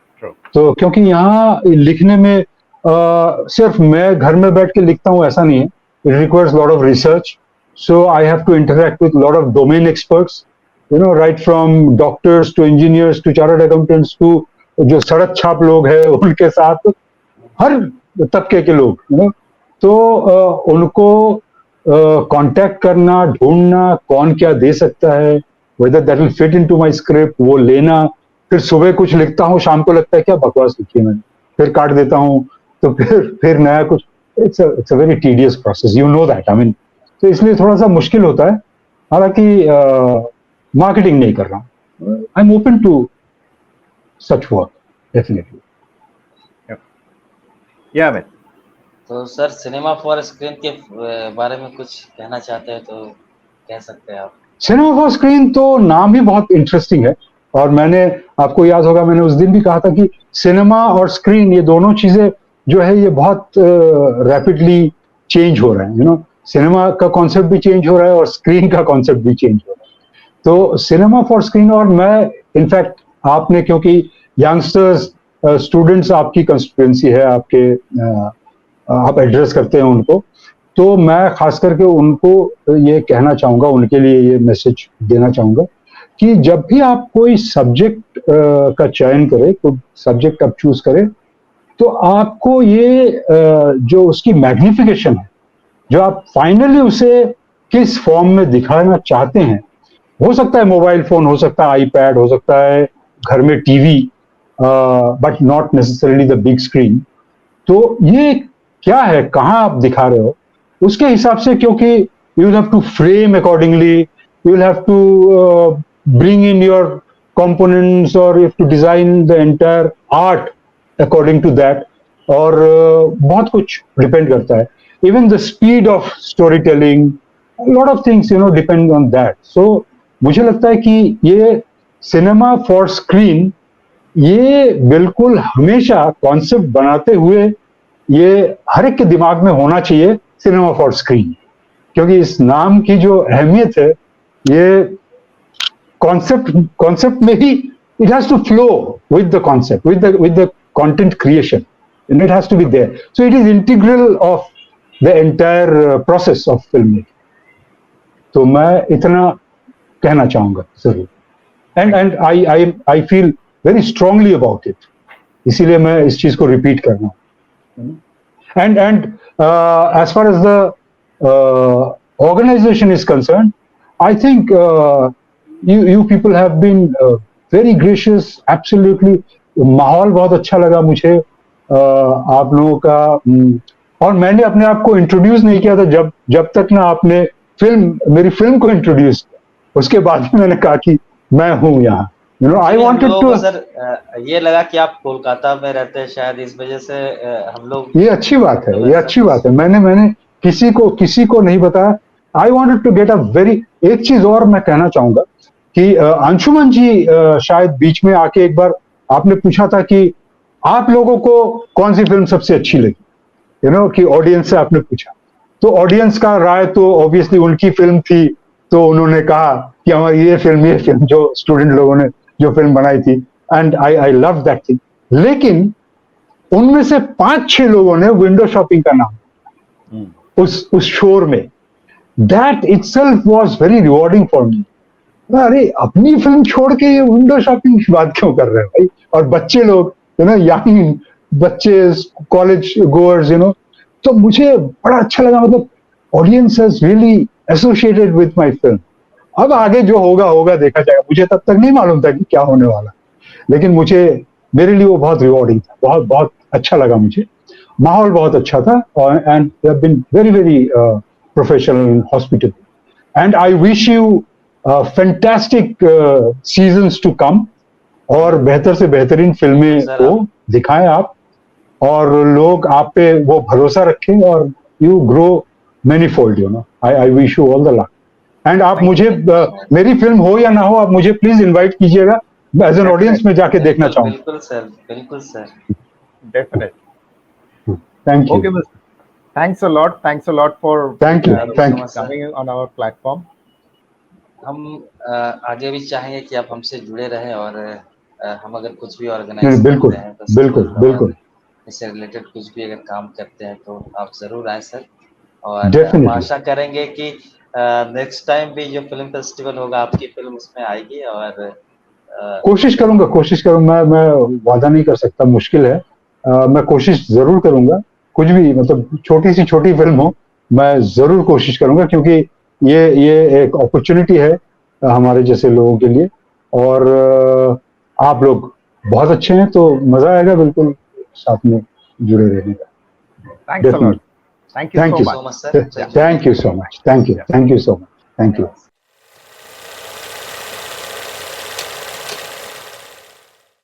S2: तो क्योंकि यहाँ लिखने में सिर्फ मैं घर में बैठ के लिखता हूँ ऐसा नहीं है. It requires lot of research. So I have to interact with lot of domain experts, right from doctors to engineers to chartered accountants to जो सड़क छाप लोग हैं उनके साथ, हर तबके के लोग, तो उनको कांटेक्ट करना, ढूंढना कौन क्या दे सकता है, whether that will fit into my script, वो लेना. फिर सुबह कुछ लिखता हूँ, शाम को लगता है क्या बकवास लिखी है मैंने, फिर काट देता हूँ, तो फिर नया कुछ. It's a very tedious process, you know that. I mean, तो इसलिए थोड़ा सा मुश्किल होता है. हालांकि मार्केटिंग नहीं कर रहा हूँ. I am open to such work definitely.
S1: Yeah, तो सर सिनेमा फॉर स्क्रीन के बारे में कुछ कहना चाहते हैं तो कह सकते हैं आप.
S2: सिनेमा फॉर स्क्रीन तो नाम ही बहुत इंटरेस्टिंग है, और मैंने, आपको याद होगा, मैंने उस दिन भी कहा था कि सिनेमा और स्क्रीन ये दोनों चीजें जो है ये बहुत रैपिडली चेंज हो रहे हैं. सिनेमा का कॉन्सेप्ट भी चेंज हो रहा है और स्क्रीन का कॉन्सेप्ट भी चेंज हो रहा है. तो सिनेमा फॉर स्क्रीन, और मैं इनफैक्ट आपने, क्योंकि यंगस्टर्स स्टूडेंट्स आपकी कंस्टिट्यूएंसी है, आपके आप एड्रेस करते हैं उनको, तो मैं खास करके उनको ये कहना चाहूँगा, उनके लिए ये मैसेज देना चाहूँगा कि जब भी आप कोई सब्जेक्ट का चयन करें, कोई सब्जेक्ट आप चूज करें, तो आपको ये जो उसकी मैग्निफिकेशन है, जो आप फाइनली उसे किस फॉर्म में दिखाना चाहते हैं, हो सकता है मोबाइल फोन, हो सकता है आईपैड, हो सकता है घर में TV, but not necessarily the big screen. तो ये क्या है, कहाँ आप दिखा रहे हो, उसके हिसाब से, क्योंकि you will have to frame accordingly, you will have to bring in your components, और you have to design the entire art according to that. और बहुत कुछ डिपेंड करता है. Even the speed of storytelling, lot of things depend on that. So मुझे लगता है कि ये सिनेमा फॉर स्क्रीन, ये बिल्कुल हमेशा कॉन्सेप्ट बनाते हुए ये हर एक के दिमाग में होना चाहिए, सिनेमा फॉर स्क्रीन. क्योंकि इस नाम की जो अहमियत है, ये कॉन्सेप्ट में ही, it has to flow with the concept, with the content creation, and it has to be there. So it is integral of the entire process of filmmaking. तो मैं इतना कहना चाहूंगा जरूर. And I feel very strongly about it, इसीलिए मैं इस चीज को रिपीट कर रहा हूँ. And as far as the organization is concerned, I think you people have been very gracious. Absolutely, माहौल बहुत अच्छा लगा मुझे आप लोगों का. और मैंने अपने आप को इंट्रोड्यूस नहीं किया था जब तक ना आपने मेरी फिल्म को इंट्रोड्यूस किया. उसके बाद ही मैंने कहा कि मैं हूँ यहाँ. I wanted to.
S1: सर ये लगा कि आप कोलकाता में रहते हैं, शायद इस वजह से हम लोग.
S2: ये अच्छी बात है, ये अच्छी बात है. मैंने किसी को नहीं बताया. I wanted to get a very, एक चीज और मैं कहना चाहूंगा कि अंशुमन जी शायद बीच में आके एक बार आपने पूछा था कि आप लोगों को कौन सी फिल्म सबसे अच्छी लगी, कि ऑडियंस से आपने पूछा, तो ऑडियंस का राय तो ऑब्वियसली उनकी फिल्म थी, तो उन्होंने कहा कि हमारी ये फिल्म जो स्टूडेंट लोगों ने जो फिल्म बनाई थी, and I love that thing. लेकिन उनमें से 5-6 लोगों ने विंडो शॉपिंग का नाम उस शोर में, that itself was very rewarding for me. अरे अपनी फिल्म छोड़ के ये विंडो शॉपिंग की बात क्यों कर रहे हैं भाई, और बच्चे लोग यंग बच्चे, कॉलेज गोअर्स, तो मुझे बड़ा अच्छा लगा, मतलब audience has really associated with my film. अब आगे जो होगा देखा जाएगा, मुझे तब तक नहीं मालूम था कि क्या होने वाला, लेकिन मेरे लिए वो बहुत रिवॉर्डिंग था, बहुत बहुत अच्छा लगा मुझे, माहौल बहुत अच्छा था, and they have been very very professional and hospital, and I wish you fantastic seasons to come, और बेहतर से बेहतरीन फिल्में को दिखाएं आप, और लोग आप पे वो भरोसा रखें, और you grow many fold, I wish you all the luck. And आप मुझे मेरी फिल्म हो या ना हो, आप मुझे प्लीज इनवाइट कीजिएगा, एज एन ऑडियंस में जाके देखना चाहूंगा।
S1: बिल्कुल सर, बिल्कुल sir,
S4: definite.
S2: Thank you.
S4: Okay बस, thanks a lot for
S2: thank you
S4: coming on our platform.
S1: हम आगे भी चाहेंगे कि आप हमसे जुड़े रहें, और हम अगर कुछ भी ऑर्गेनाइज
S2: बिल्कुल
S1: करते हैं तो
S2: बिल्कुल बिल्कुल,
S1: इससे रिलेटेड कुछ भी अगर काम करते हैं तो आप जरूर आए सर, और हम
S2: डेफिनेटली
S1: आशा करेंगे कि नेक्स्ट टाइम भी जो फिल्म फेस्टिवल होगा आपकी फिल्म उसमें आएगी, और
S2: कोशिश करूंगा, मैं वादा नहीं कर सकता, मुश्किल है, मैं कोशिश जरूर करूंगा, कुछ भी मतलब छोटी सी छोटी फिल्म हो, मैं जरूर कोशिश करूंगा, क्योंकि ये एक अपॉर्चुनिटी है हमारे जैसे लोगों के लिए, और आप लोग बहुत अच्छे हैं, तो मजा आएगा बिल्कुल साथ में जुड़े रहने का।
S4: Thanks a lot, thank you so much,
S1: so much sir,
S2: thank you so much, thank you so much, thank you.